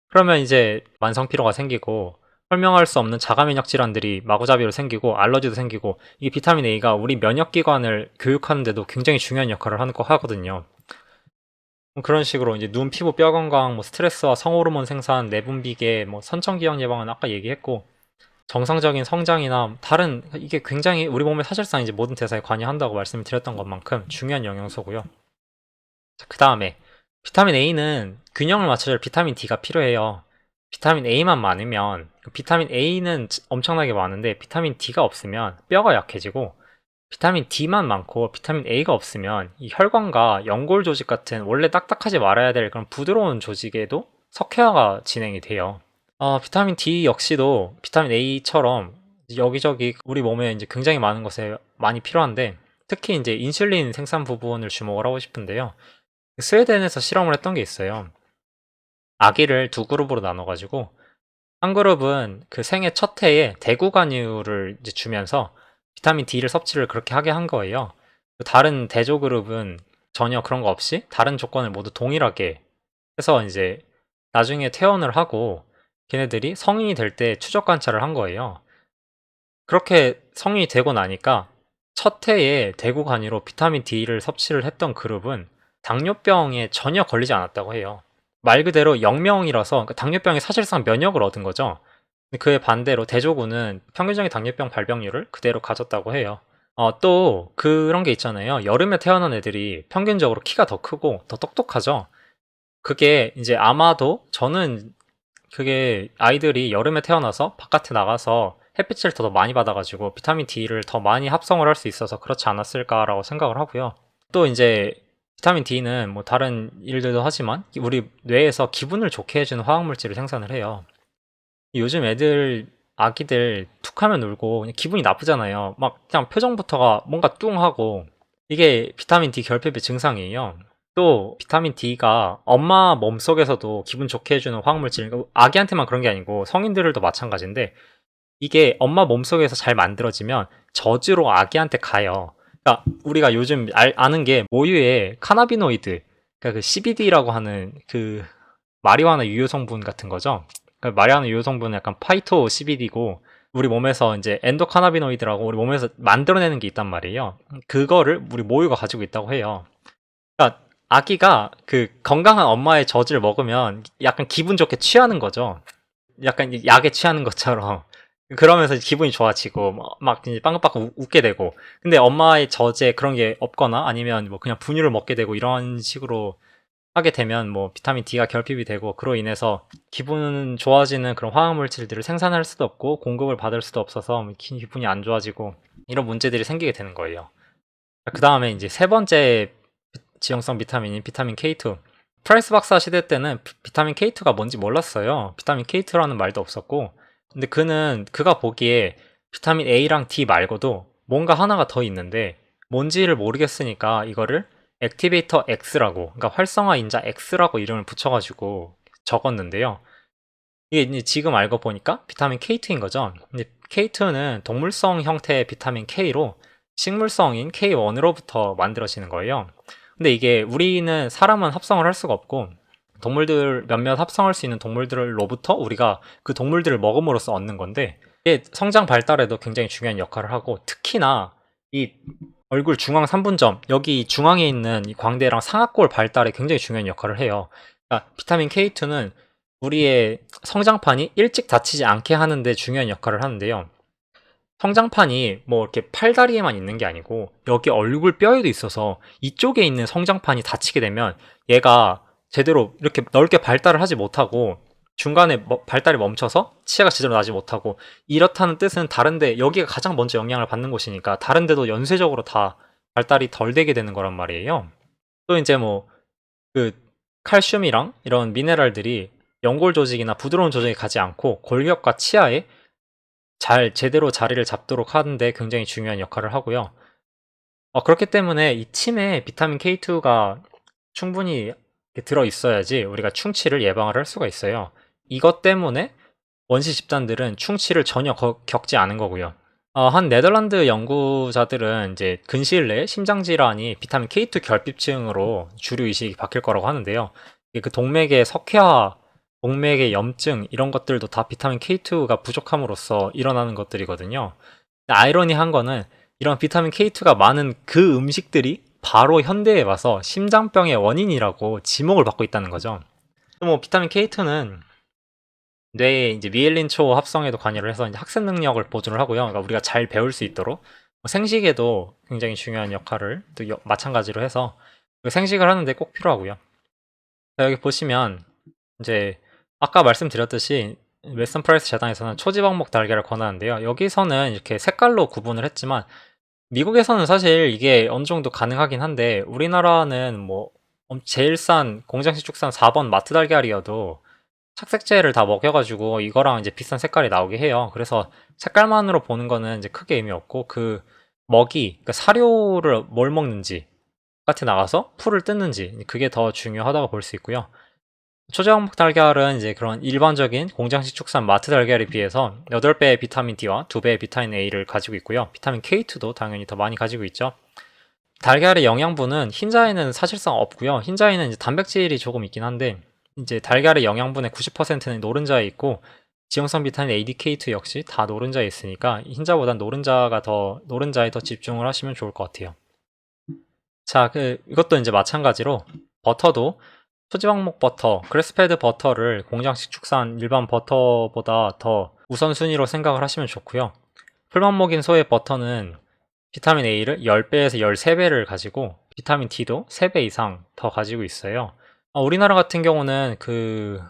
그러면 이제 만성 피로가 생기고, 설명할 수 없는 자가 면역 질환들이 마구잡이로 생기고, 알러지도 생기고, 이 비타민 A가 우리 면역 기관을 교육하는 데도 굉장히 중요한 역할을 하는 거 하거든요. 그런 식으로 이제 눈, 피부, 뼈 건강, 뭐 스트레스와 성호르몬 생산, 내분비계, 뭐 선천기형 예방은 아까 얘기했고, 정상적인 성장이나 다른, 이게 굉장히 우리 몸에 사실상 이제 모든 대사에 관여한다고 말씀을 드렸던 것만큼 중요한 영양소고요. 그 다음에 비타민 A는 균형을 맞춰줄 비타민 D가 필요해요. 비타민 A만 많으면, 비타민 A는 엄청나게 많은데 비타민 D가 없으면 뼈가 약해지고, 비타민 D만 많고 비타민 A가 없으면 이 혈관과 연골 조직 같은 원래 딱딱하지 말아야 될 그런 부드러운 조직에도 석회화가 진행이 돼요. 비타민 D 역시도 비타민 A처럼 여기저기 우리 몸에 이제 굉장히 많은 것에 많이 필요한데, 특히 이제 인슐린 생산 부분을 주목을 하고 싶은데요. 스웨덴에서 실험을 했던 게 있어요. 아기를 두 그룹으로 나눠가지고, 한 그룹은 그 생애 첫 해에 대구 간유를 이제 주면서 비타민 D를 섭취를 그렇게 하게 한 거예요. 다른 대조 그룹은 전혀 그런 거 없이 다른 조건을 모두 동일하게 해서 이제 나중에 퇴원을 하고, 걔네들이 성인이 될 때 추적 관찰을 한 거예요. 그렇게 성인이 되고 나니까 첫 해에 대구 간이로 비타민 D를 섭취를 했던 그룹은 당뇨병에 전혀 걸리지 않았다고 해요. 말 그대로 영명이라서, 그러니까 당뇨병이 사실상 면역을 얻은 거죠. 근데 그에 반대로 대조군은 평균적인 당뇨병 발병률을 그대로 가졌다고 해요. 또 그런 게 있잖아요. 여름에 태어난 애들이 평균적으로 키가 더 크고 더 똑똑하죠. 그게 이제 아마도 저는, 그게 아이들이 여름에 태어나서 바깥에 나가서 햇빛을 더 많이 받아가지고 비타민 D를 더 많이 합성을 할 수 있어서 그렇지 않았을까라고 생각을 하고요. 또 이제 비타민 D는 뭐 다른 일들도 하지만 우리 뇌에서 기분을 좋게 해주는 화학물질을 생산을 해요. 요즘 애들, 아기들 툭 하면 울고 그냥 기분이 나쁘잖아요. 막 그냥 표정부터가 뭔가 뚱하고, 이게 비타민 D 결핍의 증상이에요. 또 비타민 D가 엄마 몸속에서도 기분 좋게 해주는 화학물질, 아기한테만 그런 게 아니고 성인들도 마찬가지인데, 이게 엄마 몸속에서 잘 만들어지면 저주로 아기한테 가요. 그러니까 우리가 요즘 아는 게 모유에 카나비노이드, 그러니까 그 CBD라고 하는 그 마리화나 유효 성분 같은 거죠. 그러니까 마리화나 유효 성분은 약간 파이토 CBD고, 우리 몸에서 이제 엔도카나비노이드라고 우리 몸에서 만들어내는 게 있단 말이에요. 그거를 우리 모유가 가지고 있다고 해요. 그러니까 아기가 그 건강한 엄마의 젖을 먹으면 약간 기분 좋게 취하는 거죠. 약간 약에 취하는 것처럼. 그러면서 기분이 좋아지고 막 이제 빵긋빵긋 웃게 되고. 근데 엄마의 젖에 그런 게 없거나 아니면 뭐 그냥 분유를 먹게 되고 이런 식으로 하게 되면 뭐 비타민 D가 결핍이 되고, 그로 인해서 기분 좋아지는 그런 화학물질들을 생산할 수도 없고 공급을 받을 수도 없어서 기분이 안 좋아지고 이런 문제들이 생기게 되는 거예요. 그 다음에 이제 세 번째 지용성 비타민인 비타민 K2. 프라이스 박사 시대 때는 비타민 K2가 뭔지 몰랐어요. 비타민 K2라는 말도 없었고, 근데 그가 보기에 비타민 A랑 D 말고도 뭔가 하나가 더 있는데 뭔지를 모르겠으니까 이거를 액티베이터 X라고, 그러니까 활성화 인자 X라고 이름을 붙여가지고 적었는데요. 이게 이제 지금 알고 보니까 비타민 K2인 거죠. 근데 K2는 동물성 형태의 비타민 K로 식물성인 K1으로부터 만들어지는 거예요. 근데 이게 우리는, 사람은 합성을 할 수가 없고, 동물들 몇몇 합성할 수 있는 동물들로부터 우리가 그 동물들을 먹음으로써 얻는 건데, 이게 성장 발달에도 굉장히 중요한 역할을 하고, 특히나 이 얼굴 중앙 3분점, 여기 중앙에 있는 이 광대랑 상악골 발달에 굉장히 중요한 역할을 해요. 그러니까 비타민 K2는 우리의 성장판이 일찍 다치지 않게 하는데 중요한 역할을 하는데요. 성장판이 뭐 이렇게 팔다리에만 있는 게 아니고 여기 얼굴 뼈에도 있어서, 이쪽에 있는 성장판이 다치게 되면 얘가 제대로 이렇게 넓게 발달을 하지 못하고 중간에 발달이 멈춰서 치아가 제대로 나지 못하고, 이렇다는 뜻은 다른데 여기가 가장 먼저 영향을 받는 곳이니까 다른 데도 연쇄적으로 다 발달이 덜 되게 되는 거란 말이에요. 또 이제 뭐 그 칼슘이랑 이런 미네랄들이 연골 조직이나 부드러운 조직에 가지 않고 골격과 치아에 잘 제대로 자리를 잡도록 하는데 굉장히 중요한 역할을 하고요. 그렇기 때문에 이 침에 비타민 K2가 충분히 들어 있어야지 우리가 충치를 예방을 할 수가 있어요. 이것 때문에 원시 집단들은 충치를 전혀 겪지 않은 거고요. 한 네덜란드 연구자들은 이제 근시일 내에 심장 질환이 비타민 K2 결핍증으로 주류 의식이 바뀔 거라고 하는데요. 이게 그 동맥의 석회화, 동맥의 염증 이런 것들도 다 비타민 K2가 부족함으로써 일어나는 것들이거든요. 아이러니한 거는 이런 비타민 K2가 많은 그 음식들이 바로 현대에 와서 심장병의 원인이라고 지목을 받고 있다는 거죠. 또 뭐 비타민 K2는 뇌에 이제 미엘린초 합성에도 관여를 해서 이제 학습 능력을 보존을 하고요. 그러니까 우리가 잘 배울 수 있도록 생식에도 굉장히 중요한 역할을 또 마찬가지로 해서 생식을 하는데 꼭 필요하고요. 자, 여기 보시면 이제 아까 말씀드렸듯이 웨스턴 프라이스 재단에서는 초지방목 달걀을 권하는데요. 여기서는 이렇게 색깔로 구분을 했지만 미국에서는 사실 이게 어느 정도 가능하긴 한데, 우리나라는 뭐 제일 싼 공장식 축산 4번 마트 달걀이어도 착색제를 다 먹여가지고 이거랑 이제 비싼 색깔이 나오게 해요. 그래서 색깔만으로 보는 거는 이제 크게 의미 없고, 그 먹이, 그러니까 사료를 뭘 먹는지, 바깥에 나가서 풀을 뜯는지, 그게 더 중요하다고 볼 수 있고요. 초저항목 달걀은 이제 그런 일반적인 공장식 축산 마트 달걀에 비해서 8배의 비타민 D와 2배의 비타민 A를 가지고 있고요. 비타민 K2도 당연히 더 많이 가지고 있죠. 달걀의 영양분은 흰자에는 사실상 없고요. 흰자에는 이제 단백질이 조금 있긴 한데, 이제 달걀의 영양분의 90%는 노른자에 있고, 지용성 비타민 ADK2 역시 다 노른자에 있으니까 흰자보단 노른자에 더 집중을 하시면 좋을 것 같아요. 자, 이것도 이제 마찬가지로 버터도 초지방목 버터, 그래스페드 버터를 공장식 축산 일반 버터보다 더 우선순위로 생각을 하시면 좋고요. 풀만 먹인 소의 버터는 비타민 A를 10배에서 13배를 가지고 비타민 D도 3배 이상 더 가지고 있어요. 우리나라 같은 경우는 그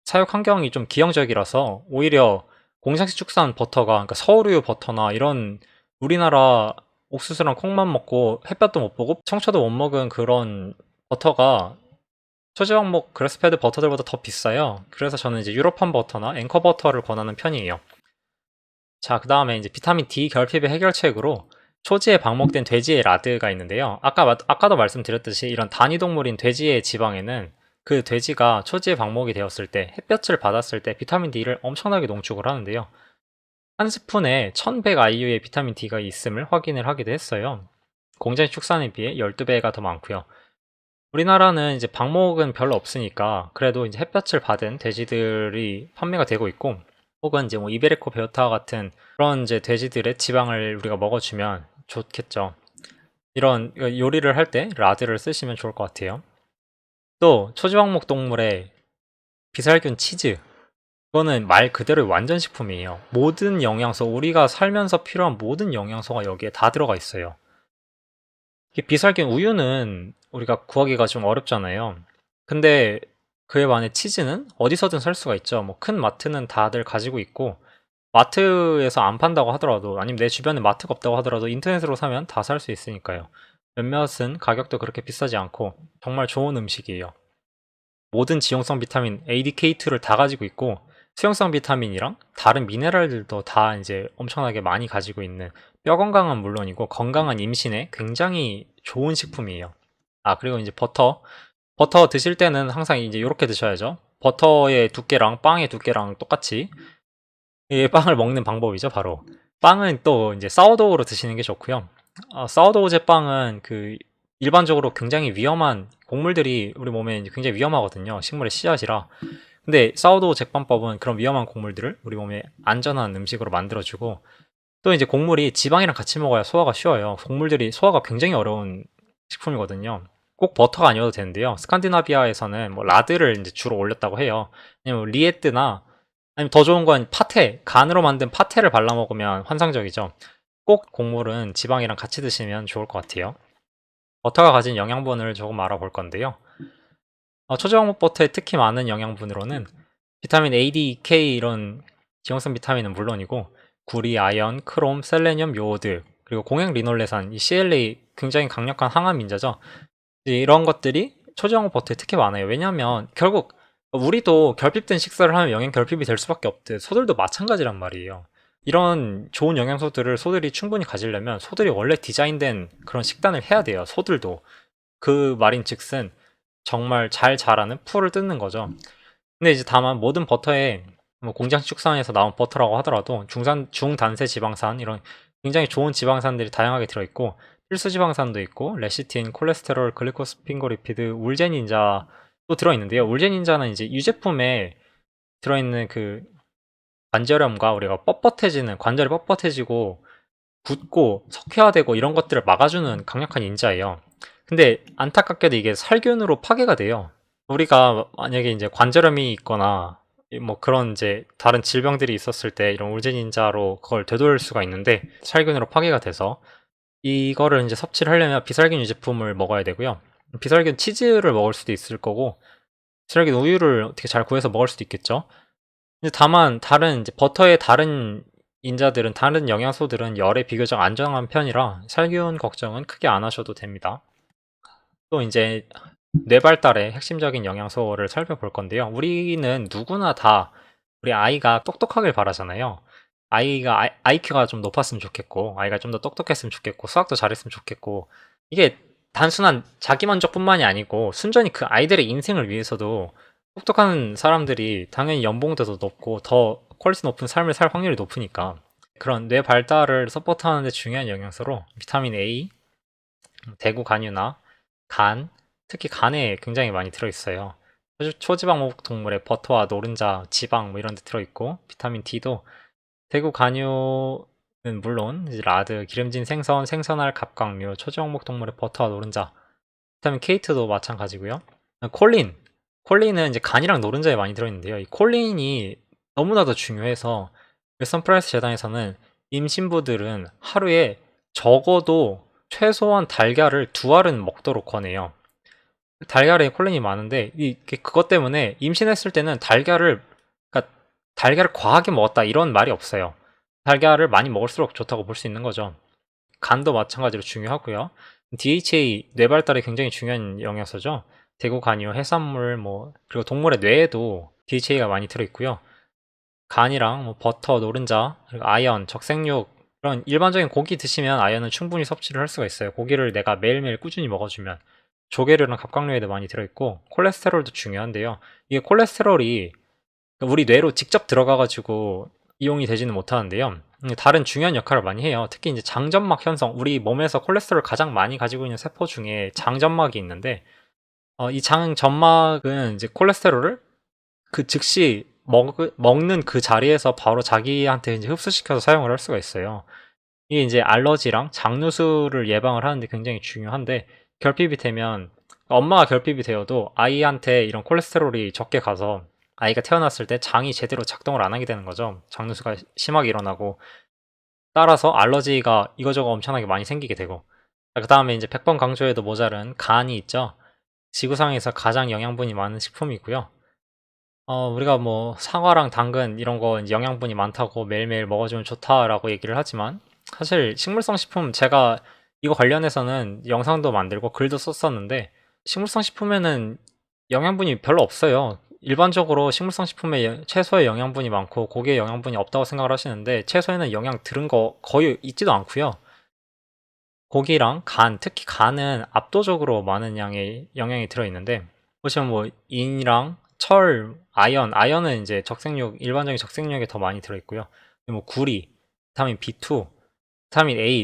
사육 환경이 좀 기형적이라서 오히려 공장식 축산 버터가, 그러니까 서울우유 버터나 이런 우리나라 옥수수랑 콩만 먹고 햇볕도 못 보고 청초도 못 먹은 그런 버터가 초지방목 그래스페드 버터들보다 더 비싸요. 그래서 저는 이제 유로판 버터나 앵커 버터를 권하는 편이에요. 자, 그 다음에 이제 비타민 D 결핍의 해결책으로 초지에 방목된 돼지의 라드가 있는데요. 아까도 말씀드렸듯이 이런 단위동물인 돼지의 지방에는 그 돼지가 초지에 방목이 되었을 때, 햇볕을 받았을 때 비타민 D를 엄청나게 농축을 하는데요. 한 스푼에 1100 IU의 비타민 D가 있음을 확인을 하기도 했어요. 공장 축산에 비해 12배가 더 많고요. 우리나라는 이제 방목은 별로 없으니까 그래도 이제 햇볕을 받은 돼지들이 판매가 되고 있고, 혹은 이제 뭐 이베리코 베오타 같은 그런 이제 돼지들의 지방을 우리가 먹어주면 좋겠죠. 이런 요리를 할 때 라드를 쓰시면 좋을 것 같아요. 또 초지방목 동물의 비살균 치즈, 이거는 말 그대로 완전 식품이에요. 모든 영양소, 우리가 살면서 필요한 모든 영양소가 여기에 다 들어가 있어요. 비살균 우유는 우리가 구하기가 좀 어렵잖아요. 근데 그에 반해 치즈는 어디서든 살 수가 있죠. 뭐 큰 마트는 다들 가지고 있고, 마트에서 안 판다고 하더라도, 아니면 내 주변에 마트가 없다고 하더라도 인터넷으로 사면 다 살 수 있으니까요. 몇몇은 가격도 그렇게 비싸지 않고 정말 좋은 음식이에요. 모든 지용성 비타민 ADK2를 다 가지고 있고, 수용성 비타민이랑 다른 미네랄들도 다 이제 엄청나게 많이 가지고 있는, 뼈 건강은 물론이고 건강한 임신에 굉장히 좋은 식품이에요. 그리고 이제 버터 드실 때는 항상 이제 이렇게 드셔야죠. 버터의 두께랑 빵의 두께랑 똑같이, 이게 빵을 먹는 방법이죠, 바로. 빵은 또 이제 사워도우로 드시는 게 좋고요. 사워도우 제빵은 그 일반적으로 굉장히 위험한 곡물들이 우리 몸에 굉장히 위험하거든요. 식물의 씨앗이라. 근데 사워도우 제빵법은 그런 위험한 곡물들을 우리 몸에 안전한 음식으로 만들어주고, 또 이제 곡물이 지방이랑 같이 먹어야 소화가 쉬워요. 곡물들이 소화가 굉장히 어려운 식품이거든요. 꼭 버터가 아니어도 되는데요. 스칸디나비아에서는 뭐 라드를 이제 주로 올렸다고 해요. 아니면 리에뜨나, 아니면 더 좋은 건 파테, 간으로 만든 파테를 발라 먹으면 환상적이죠. 꼭 곡물은 지방이랑 같이 드시면 좋을 것 같아요. 버터가 가진 영양분을 조금 알아볼 건데요. 초저항목 버터에 특히 많은 영양분으로는 비타민 A, D, K 이런 기형성 비타민은 물론이고 구리, 아연, 크롬, 셀레늄, 요오드, 그리고 공행 리놀레산, 이 CLA 굉장히 강력한 항암인자죠. 이런 것들이 초저항목 버터에 특히 많아요. 왜냐하면 결국 우리도 결핍된 식사를 하면 영양 결핍이 될 수밖에 없듯 소들도 마찬가지란 말이에요. 이런 좋은 영양소들을 소들이 충분히 가지려면 소들이 원래 디자인된 그런 식단을 해야 돼요. 소들도. 그 말인즉슨 정말 잘 자라는 풀을 뜯는 거죠. 근데 이제 다만 모든 버터에 뭐 공장 축산에서 나온 버터라고 하더라도 중단세 지방산 이런 굉장히 좋은 지방산들이 다양하게 들어있고 필수 지방산도 있고 레시틴, 콜레스테롤, 글리코스핑고리피드, 울제닌자도 들어있는데요. 울제닌자는 이제 유제품에 들어있는 그 관절염과 우리가 뻣뻣해지는 관절이 뻣뻣해지고 붓고 석회화되고 이런 것들을 막아주는 강력한 인자예요. 근데 안타깝게도 이게 살균으로 파괴가 돼요. 우리가 만약에 이제 관절염이 있거나 뭐 그런 이제 다른 질병들이 있었을 때 이런 울제닌자로 그걸 되돌릴 수가 있는데 살균으로 파괴가 돼서 이거를 이제 섭취를 하려면 비살균 유제품을 먹어야 되고요. 비살균 치즈를 먹을 수도 있을 거고 비살균 우유를 어떻게 잘 구해서 먹을 수도 있겠죠. 근데 다만 다른 이제 버터의 다른 인자들은 다른 영양소들은 열에 비교적 안전한 편이라 살균 걱정은 크게 안 하셔도 됩니다. 또 이제 뇌 발달의 핵심적인 영양소를 살펴볼 건데요. 우리는 누구나 다 우리 아이가 똑똑하길 바라잖아요. 아이가 IQ가 좀 높았으면 좋겠고, 아이가 좀 더 똑똑했으면 좋겠고, 수학도 잘했으면 좋겠고, 이게 단순한 자기 만족뿐만이 아니고 순전히 그 아이들의 인생을 위해서도 똑똑한 사람들이 당연히 연봉도 더 높고 더 퀄리티 높은 삶을 살 확률이 높으니까 그런 뇌 발달을 서포트하는 데 중요한 영양소로 비타민 A, 대구 간유나 간, 특히 간에 굉장히 많이 들어있어요. 초지방목 동물의 버터와 노른자, 지방 뭐 이런 데 들어있고 비타민 D도 대구 간유는 물론 이제 라드, 기름진 생선, 생선알, 갑각류, 초지방목 동물의 버터와 노른자, 비타민 K2도 마찬가지고요. 콜린은 이제 간이랑 노른자에 많이 들어있는데요. 이 콜린이 너무나도 중요해서 선프라이스 재단에서는 임신부들은 하루에 적어도 최소한 달걀을 2알은 먹도록 권해요. 달걀에 콜린이 많은데 그것 때문에 임신했을 때는 그러니까 달걀을 과하게 먹었다 이런 말이 없어요. 달걀을 많이 먹을수록 좋다고 볼 수 있는 거죠. 간도 마찬가지로 중요하고요. DHA 뇌 발달에 굉장히 중요한 영양소죠. 대구 간유, 해산물 뭐 그리고 동물의 뇌에도 DHA가 많이 들어 있고요. 간이랑 뭐 버터, 노른자, 그리고 아연, 적색육 그런 일반적인 고기 드시면 아연은 충분히 섭취를 할 수가 있어요. 고기를 내가 매일매일 꾸준히 먹어주면 조개류랑 갑각류에도 많이 들어있고 콜레스테롤도 중요한데요. 이게 콜레스테롤이 우리 뇌로 직접 들어가가지고 이용이 되지는 못하는데요. 다른 중요한 역할을 많이 해요. 특히 이제 장점막 형성, 우리 몸에서 콜레스테롤을 가장 많이 가지고 있는 세포 중에 장점막이 있는데, 이 장점막은 이제 콜레스테롤을 그 즉시 먹는 그 자리에서 바로 자기한테 이제 흡수시켜서 사용을 할 수가 있어요. 이게 이제 알러지랑 장누수를 예방을 하는데 굉장히 중요한데, 결핍이 되면, 엄마가 결핍이 되어도 아이한테 이런 콜레스테롤이 적게 가서 아이가 태어났을 때 장이 제대로 작동을 안 하게 되는 거죠. 장누수가 심하게 일어나고 따라서 알러지가 이거저거 엄청나게 많이 생기게 되고 그 다음에 이제 100번 강조해도 모자른 간이 있죠. 지구상에서 가장 영양분이 많은 식품이고요. 우리가 뭐 사과랑 당근 이런 거 이제 영양분이 많다고 매일매일 먹어주면 좋다라고 얘기를 하지만 사실 식물성 식품 제가 이거 관련해서는 영상도 만들고 글도 썼었는데 식물성 식품에는 영양분이 별로 없어요. 일반적으로 식물성 식품에 채소에 영양분이 많고 고기에 영양분이 없다고 생각을 하시는데 채소에는 영양 들은 거 거의 있지도 않고요. 고기랑 간, 특히 간은 압도적으로 많은 양의 영양이 들어있는데 보시면 뭐 인이랑 철, 아연은 이제 일반적인 적색육에 더 많이 들어있고요. 뭐 구리, 비타민 B2,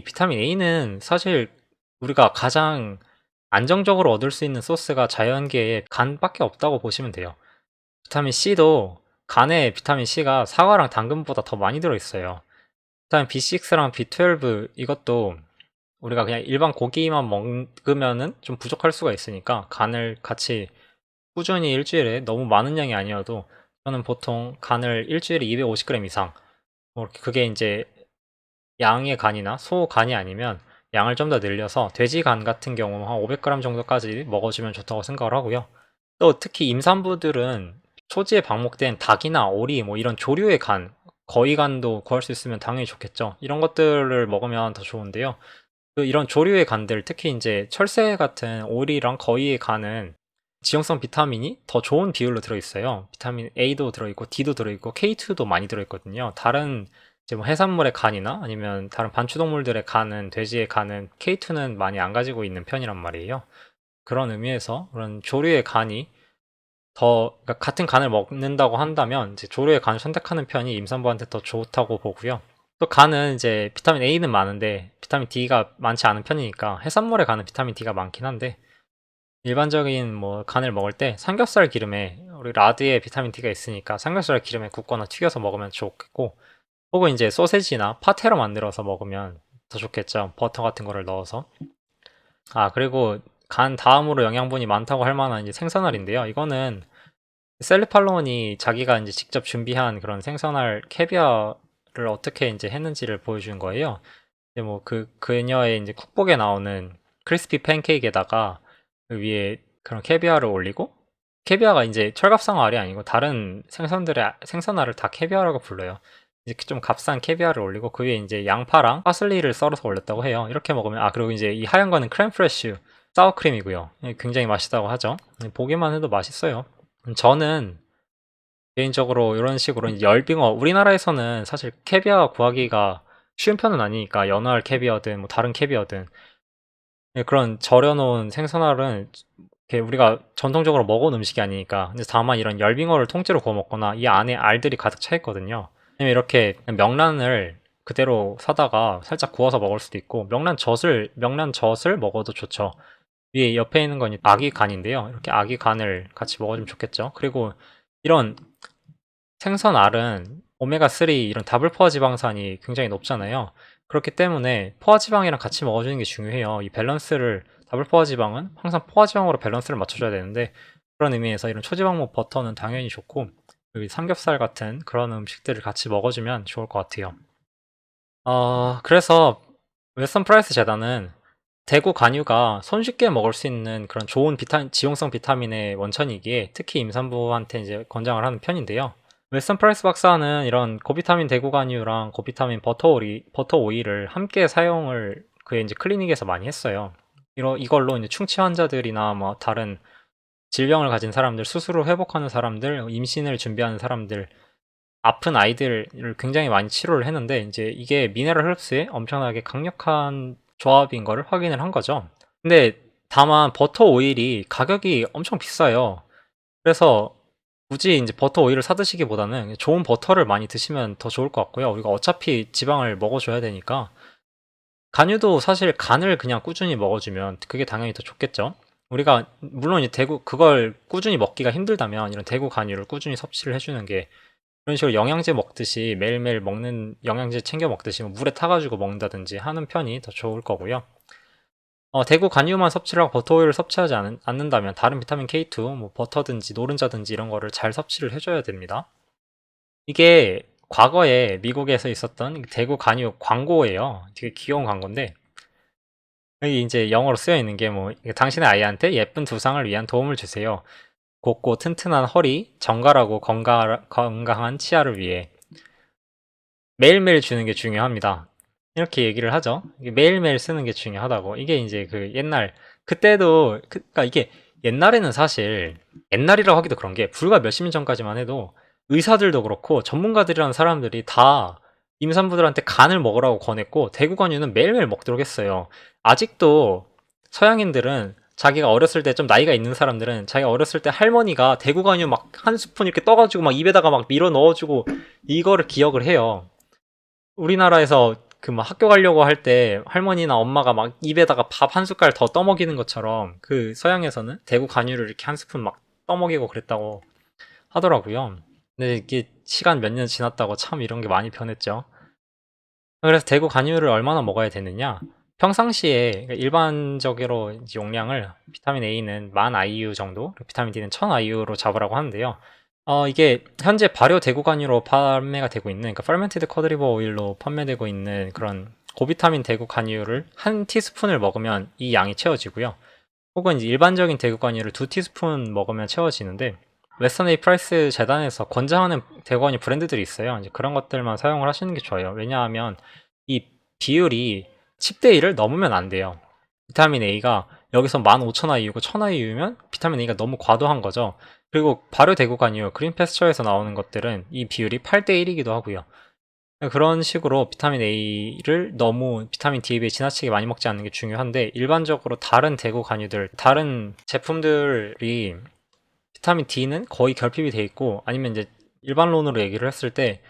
비타민 A는 사실 우리가 가장 안정적으로 얻을 수 있는 소스가 자연계에 간밖에 없다고 보시면 돼요. 비타민 C도 간에 비타민 C가 사과랑 당근보다 더 많이 들어있어요. 비타민 B6랑 B12 이것도 우리가 그냥 일반 고기만 먹으면은 좀 부족할 수가 있으니까 간을 같이 꾸준히 일주일에 너무 많은 양이 아니어도 저는 보통 간을 일주일에 250g 이상 그게 이제 양의 간이나 소 간이 아니면 양을 좀 더 늘려서 돼지 간 같은 경우 한 500g 정도까지 먹어주면 좋다고 생각을 하고요. 또 특히 임산부들은 초지에 방목된 닭이나 오리 뭐 이런 조류의 간, 거위간도 구할 수 있으면 당연히 좋겠죠. 이런 것들을 먹으면 더 좋은데요. 이런 조류의 간들, 특히 이제 철새 같은 오리랑 거위의 간은 지용성 비타민이 더 좋은 비율로 들어있어요. 비타민 A도 들어있고 D도 들어있고 K2도 많이 들어있거든요. 다른 이제 뭐 해산물의 간이나 아니면 다른 반추동물들의 간은, 돼지의 간은 K2는 많이 안 가지고 있는 편이란 말이에요. 그런 의미에서 그런 조류의 간이 그러니까 같은 간을 먹는다고 한다면 이제 조류의 간을 선택하는 편이 임산부한테 더 좋다고 보고요. 또 간은 이제 비타민 A는 많은데 비타민 D가 많지 않은 편이니까 해산물에 간은 비타민 D가 많긴 한데 일반적인 뭐 간을 먹을 때 삼겹살 기름에 우리 라드에 비타민 D가 있으니까 삼겹살 기름에 굽거나 튀겨서 먹으면 좋겠고 혹은 이제 소세지나 파테로 만들어서 먹으면 더 좋겠죠. 버터 같은 거를 넣어서. 그리고 간 다음으로 영양분이 많다고 할 만한 이제 생선알인데요. 이거는 셀리팔론이 자기가 이제 직접 준비한 그런 생선알 캐비어를 어떻게 이제 했는지를 보여준 거예요. 이제 뭐 그녀의 이제 쿡복에 나오는 크리스피 팬케이크에다가 그 위에 그런 캐비어를 올리고, 캐비어가 이제 철갑상 알이 아니고 다른 생선알을 다 캐비어라고 불러요. 이제 좀 값싼 캐비어를 올리고 그 위에 이제 양파랑 파슬리를 썰어서 올렸다고 해요. 이렇게 먹으면 그리고 이제 이 하얀 거는 크렘 프레쉬 사워크림이고요. 굉장히 맛있다고 하죠. 보기만 해도 맛있어요. 저는 개인적으로 이런 식으로 이제 열빙어, 우리나라에서는 사실 캐비어 구하기가 쉬운 편은 아니니까 연어알 캐비어든 뭐 다른 캐비어든 그런 절여놓은 생선알은 이렇게 우리가 전통적으로 먹어온 음식이 아니니까. 근데 다만 이런 열빙어를 통째로 구워 먹거나 이 안에 알들이 가득 차 있거든요. 아니면 이렇게 명란을 그대로 사다가 살짝 구워서 먹을 수도 있고, 명란젓을 먹어도 좋죠. 위에 옆에 있는 건 아기 간인데요. 이렇게 아기 간을 같이 먹어주면 좋겠죠. 그리고 이런 생선알은 오메가3 이런 다블 포화 지방산이 굉장히 높잖아요. 그렇기 때문에 포화 지방이랑 같이 먹어주는 게 중요해요. 이 밸런스를, 다블 포화 지방은 항상 포화 지방으로 밸런스를 맞춰줘야 되는데, 그런 의미에서 이런 초지방목 버터는 당연히 좋고, 여기 삼겹살 같은 그런 음식들을 같이 먹어주면 좋을 것 같아요. 그래서 웨스턴 프라이스 재단은 대구 간유가 손쉽게 먹을 수 있는 그런 좋은 지용성 비타민의 원천이기에 특히 임산부한테 이제 권장을 하는 편인데요. 웨스턴 프라이스 박사는 이런 고비타민 대구 간유랑 고비타민 버터 오일을 함께 사용을 그의 이제 클리닉에서 많이 했어요. 이걸로 이제 충치 환자들이나 뭐 다른 질병을 가진 사람들, 스스로 회복하는 사람들, 임신을 준비하는 사람들, 아픈 아이들을 굉장히 많이 치료를 했는데, 이제 이게 미네랄 흡수에 엄청나게 강력한 조합인 거를 확인을 한 거죠. 근데 다만 버터 오일이 가격이 엄청 비싸요. 그래서 굳이 이제 버터 오일을 사 드시기보다는 좋은 버터를 많이 드시면 더 좋을 것 같고요. 우리가 어차피 지방을 먹어줘야 되니까 간유도 사실 간을 그냥 꾸준히 먹어주면 그게 당연히 더 좋겠죠. 우리가 물론 이제 그걸 꾸준히 먹기가 힘들다면 이런 대구 간유를 꾸준히 섭취를 해주는 게, 그런 식으로 영양제 먹듯이 매일매일 먹는 영양제 챙겨 먹듯이 뭐 물에 타가지고 먹는다든지 하는 편이 더 좋을 거고요. 대구 간유만 섭취를 하고 버터 오일을 섭취하지 않는다면 다른 비타민 K2, 뭐 버터든지 노른자든지 이런 거를 잘 섭취를 해줘야 됩니다. 이게 과거에 미국에서 있었던 대구 간유 광고예요. 되게 귀여운 광고인데, 여기 이제 영어로 쓰여 있는 게 뭐, 당신의 아이한테 예쁜 두상을 위한 도움을 주세요. 곱고 튼튼한 허리, 정갈하고 건강한 치아를 위해 매일매일 주는 게 중요합니다. 이렇게 얘기를 하죠. 매일매일 쓰는 게 중요하다고. 이게 이제 그때도, 그니까 이게 옛날에는 사실, 옛날이라고 하기도 그런 게 불과 몇십 년 전까지만 해도 의사들도 그렇고 전문가들이라는 사람들이 다 임산부들한테 간을 먹으라고 권했고 대구 간유는 매일매일 먹도록 했어요. 아직도 서양인들은 자기가 어렸을 때, 좀 나이가 있는 사람들은 자기가 어렸을 때 할머니가 대구 간유 막 한 스푼 이렇게 떠가지고 막 입에다가 막 밀어 넣어주고 이거를 기억을 해요. 우리나라에서 그 막 학교 가려고 할 때 할머니나 엄마가 막 입에다가 밥 한 숟갈 더 떠먹이는 것처럼 그 서양에서는 대구 간유를 이렇게 한 스푼 막 떠먹이고 그랬다고 하더라고요. 근데 이게 시간 몇 년 지났다고 참 이런 게 많이 변했죠. 그래서 대구 간유를 얼마나 먹어야 되느냐? 평상시에, 그러니까 일반적으로 이제 용량을 비타민 A는 10,000 IU 정도, 비타민 D는 1000 IU로 잡으라고 하는데요. 이게 현재 발효 대구 간유로 판매가 되고 있는, 그러니까 fermented cod liver oil로 판매되고 있는 그런 고비타민 대구 간유를 한 티스푼을 먹으면 이 양이 채워지고요. 혹은 이제 일반적인 대구 관유를 2티스푼 먹으면 채워지는데, 웨스턴 A 프라이스 재단에서 권장하는 대구 관유 브랜드들이 있어요. 이제 그런 것들만 사용을 하시는 게 좋아요. 왜냐하면 이 비율이 10대 1을 넘으면 안 돼요. 비타민 A가 여기서 15,000IU고 1000IU면 비타민 A가 너무 과도한 거죠. 그리고 발효 대구 관유 그린 패스처에서 나오는 것들은 이 비율이 8대 1이기도 하고요. 그런 식으로 비타민 A를 너무 비타민 D에 비해 지나치게 많이 먹지 않는 게 중요한데, 일반적으로 다른 대구 관유들, 다른 제품들이 비타민 D는 거의 결핍이 돼 있고, 아니면 이제 일반론으로 얘기를 했을 때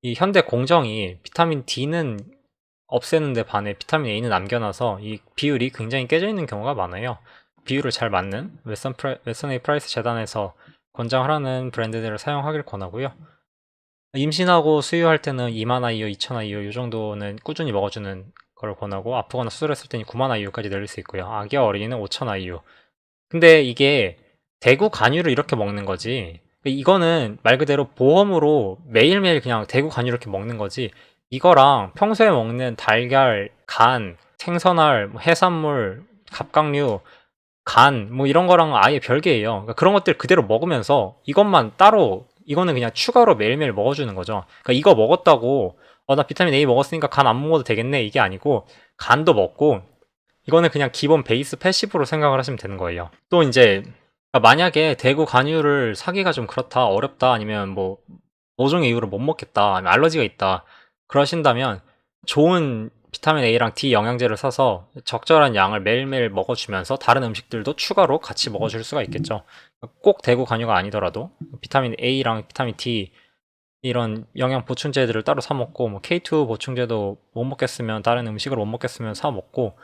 이 현대 공정이 비타민 D는 없애는 데 반해 비타민 A는 남겨놔서 이 비율이 굉장히 깨져 있는 경우가 많아요. 비율을 잘 맞는 웨스턴 A 프라이스 재단에서 권장을 하는 브랜드들을 사용하길 권하고요. 임신하고 수유할 때는 2만 IU, 2천 IU 이 정도는 꾸준히 먹어주는 걸 권하고, 아프거나 수술했을 때는 9만 IU까지 늘릴 수 있고요. 아기와 어린이는 5천 IU. 근데 이게 대구 간유를 이렇게 먹는 거지, 이거는 말 그대로 보험으로 매일매일 그냥 대구 간유 이렇게 먹는 거지, 이거랑 평소에 먹는 달걀, 간, 생선알, 뭐 해산물, 갑각류, 간, 뭐 이런 거랑 아예 별개예요. 그러니까 그런 것들 그대로 먹으면서 이것만 따로, 이거는 그냥 추가로 매일매일 먹어주는 거죠. 그러니까 이거 먹었다고 나 비타민 A 먹었으니까 간 안 먹어도 되겠네, 이게 아니고 간도 먹고, 이거는 그냥 기본 베이스 패시브로 생각을 하시면 되는 거예요. 또 이제 만약에 대구 간유를 사기가 좀 그렇다, 어렵다, 아니면 뭐 모종의 이유로 못 먹겠다, 아니면 알러지가 있다 그러신다면, 좋은 비타민 A랑 D 영양제를 사서 적절한 양을 매일매일 먹어주면서 다른 음식들도 추가로 같이 먹어줄 수가 있겠죠. 꼭 대구 간유가 아니더라도 비타민 A랑 비타민 D 이런 영양 보충제들을 따로 사 먹고, 뭐 K2 보충제도 못 먹겠으면, 다른 음식을 못 먹겠으면 사 먹고,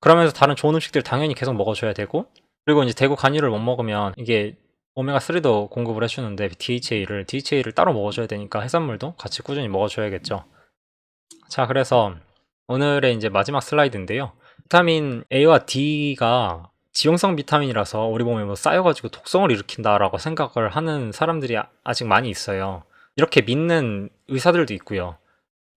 그러면서 다른 좋은 음식들 당연히 계속 먹어줘야 되고, 그리고 이제 대구 간유를 못 먹으면 이게 오메가3도 공급을 해주는데 DHA를 따로 먹어줘야 되니까 해산물도 같이 꾸준히 먹어줘야겠죠. 자, 그래서 오늘의 이제 마지막 슬라이드인데요. 비타민 A와 D가 지용성 비타민이라서 우리 몸에 뭐 쌓여가지고 독성을 일으킨다라고 생각을 하는 사람들이 아직 많이 있어요. 이렇게 믿는 의사들도 있고요.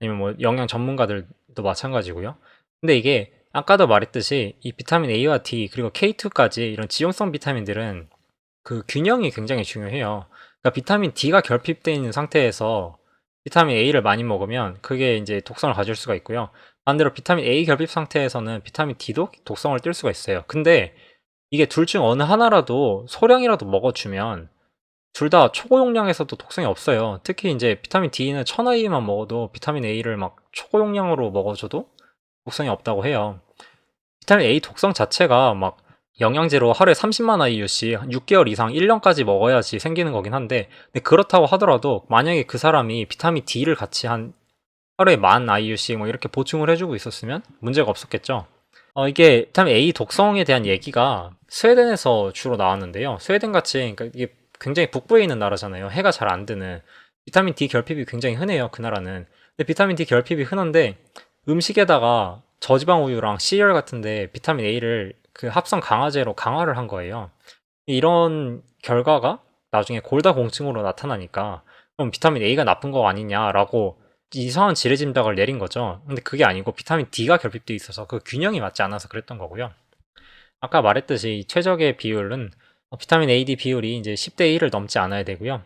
아니면 뭐 영양 전문가들도 마찬가지고요. 근데 이게 아까도 말했듯이 이 비타민 A와 D 그리고 K2까지 이런 지용성 비타민들은 그 균형이 굉장히 중요해요. 그러니까 비타민 D가 결핍되어 있는 상태에서 비타민 A를 많이 먹으면 그게 이제 독성을 가질 수가 있고요. 반대로 비타민 A 결핍 상태에서는 비타민 D도 독성을 띨 수가 있어요. 근데 이게 둘 중 어느 하나라도 소량이라도 먹어주면 둘 다 초고용량에서도 독성이 없어요. 특히 이제 비타민 D는 1000IU만 먹어도 비타민 A를 막 초고용량으로 먹어줘도 독성이 없다고 해요. 비타민 A 독성 자체가 막 영양제로 하루에 30만 IU씩 6개월 이상 1년까지 먹어야지 생기는 거긴 한데, 근데 그렇다고 하더라도 만약에 그 사람이 비타민 D를 같이 한 하루에 10,000IU씩 뭐 이렇게 보충을 해주고 있었으면 문제가 없었겠죠. 이게 비타민 A 독성에 대한 얘기가 스웨덴에서 주로 나왔는데요. 스웨덴 같이, 그러니까 이게 굉장히 북부에 있는 나라잖아요. 해가 잘 안 드는. 비타민 D 결핍이 굉장히 흔해요, 그 나라는. 근데 비타민 D 결핍이 흔한데 음식에다가 저지방 우유랑 시리얼 같은데 비타민 A를 그 합성 강화제로 강화를 한 거예요. 이런 결과가 나중에 골다공증으로 나타나니까 그럼 비타민 A가 나쁜 거 아니냐라고 이상한 지레짐작을 내린 거죠. 근데 그게 아니고 비타민 D가 결핍되어 있어서 그 균형이 맞지 않아서 그랬던 거고요. 아까 말했듯이 최적의 비율은 비타민 A, D 비율이 이제 10대 1을 넘지 않아야 되고요.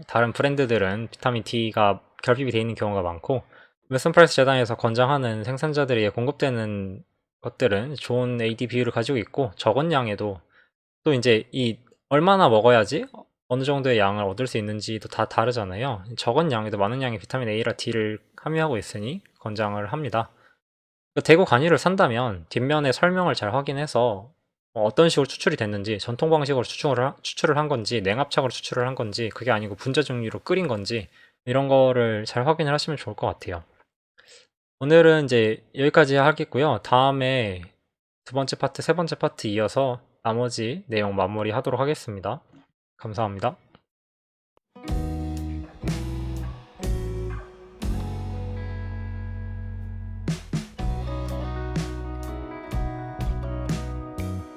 다른 브랜드들은 비타민 D가 결핍이 되어 있는 경우가 많고, 웨스턴 프라이스 재단에서 권장하는 생산자들에 공급되는 것들은 좋은 AD 비율을 가지고 있고, 적은 양에도 또 이제 이 얼마나 먹어야지 어느 정도의 양을 얻을 수 있는지도 다 다르잖아요. 적은 양에도 많은 양의 비타민 A랑 D를 함유하고 있으니 권장을 합니다. 대구 간이를 산다면 뒷면에 설명을 잘 확인해서 어떤 식으로 추출이 됐는지, 전통 방식으로 추출을 한 건지, 냉압착으로 추출을 한 건지, 그게 아니고 분자 증류로 끓인 건지, 이런 거를 잘 확인을 하시면 좋을 것 같아요. 오늘은 이제 여기까지 하겠고요. 다음에 두 번째 파트, 세 번째 파트 이어서 나머지 내용 마무리 하도록 하겠습니다. 감사합니다.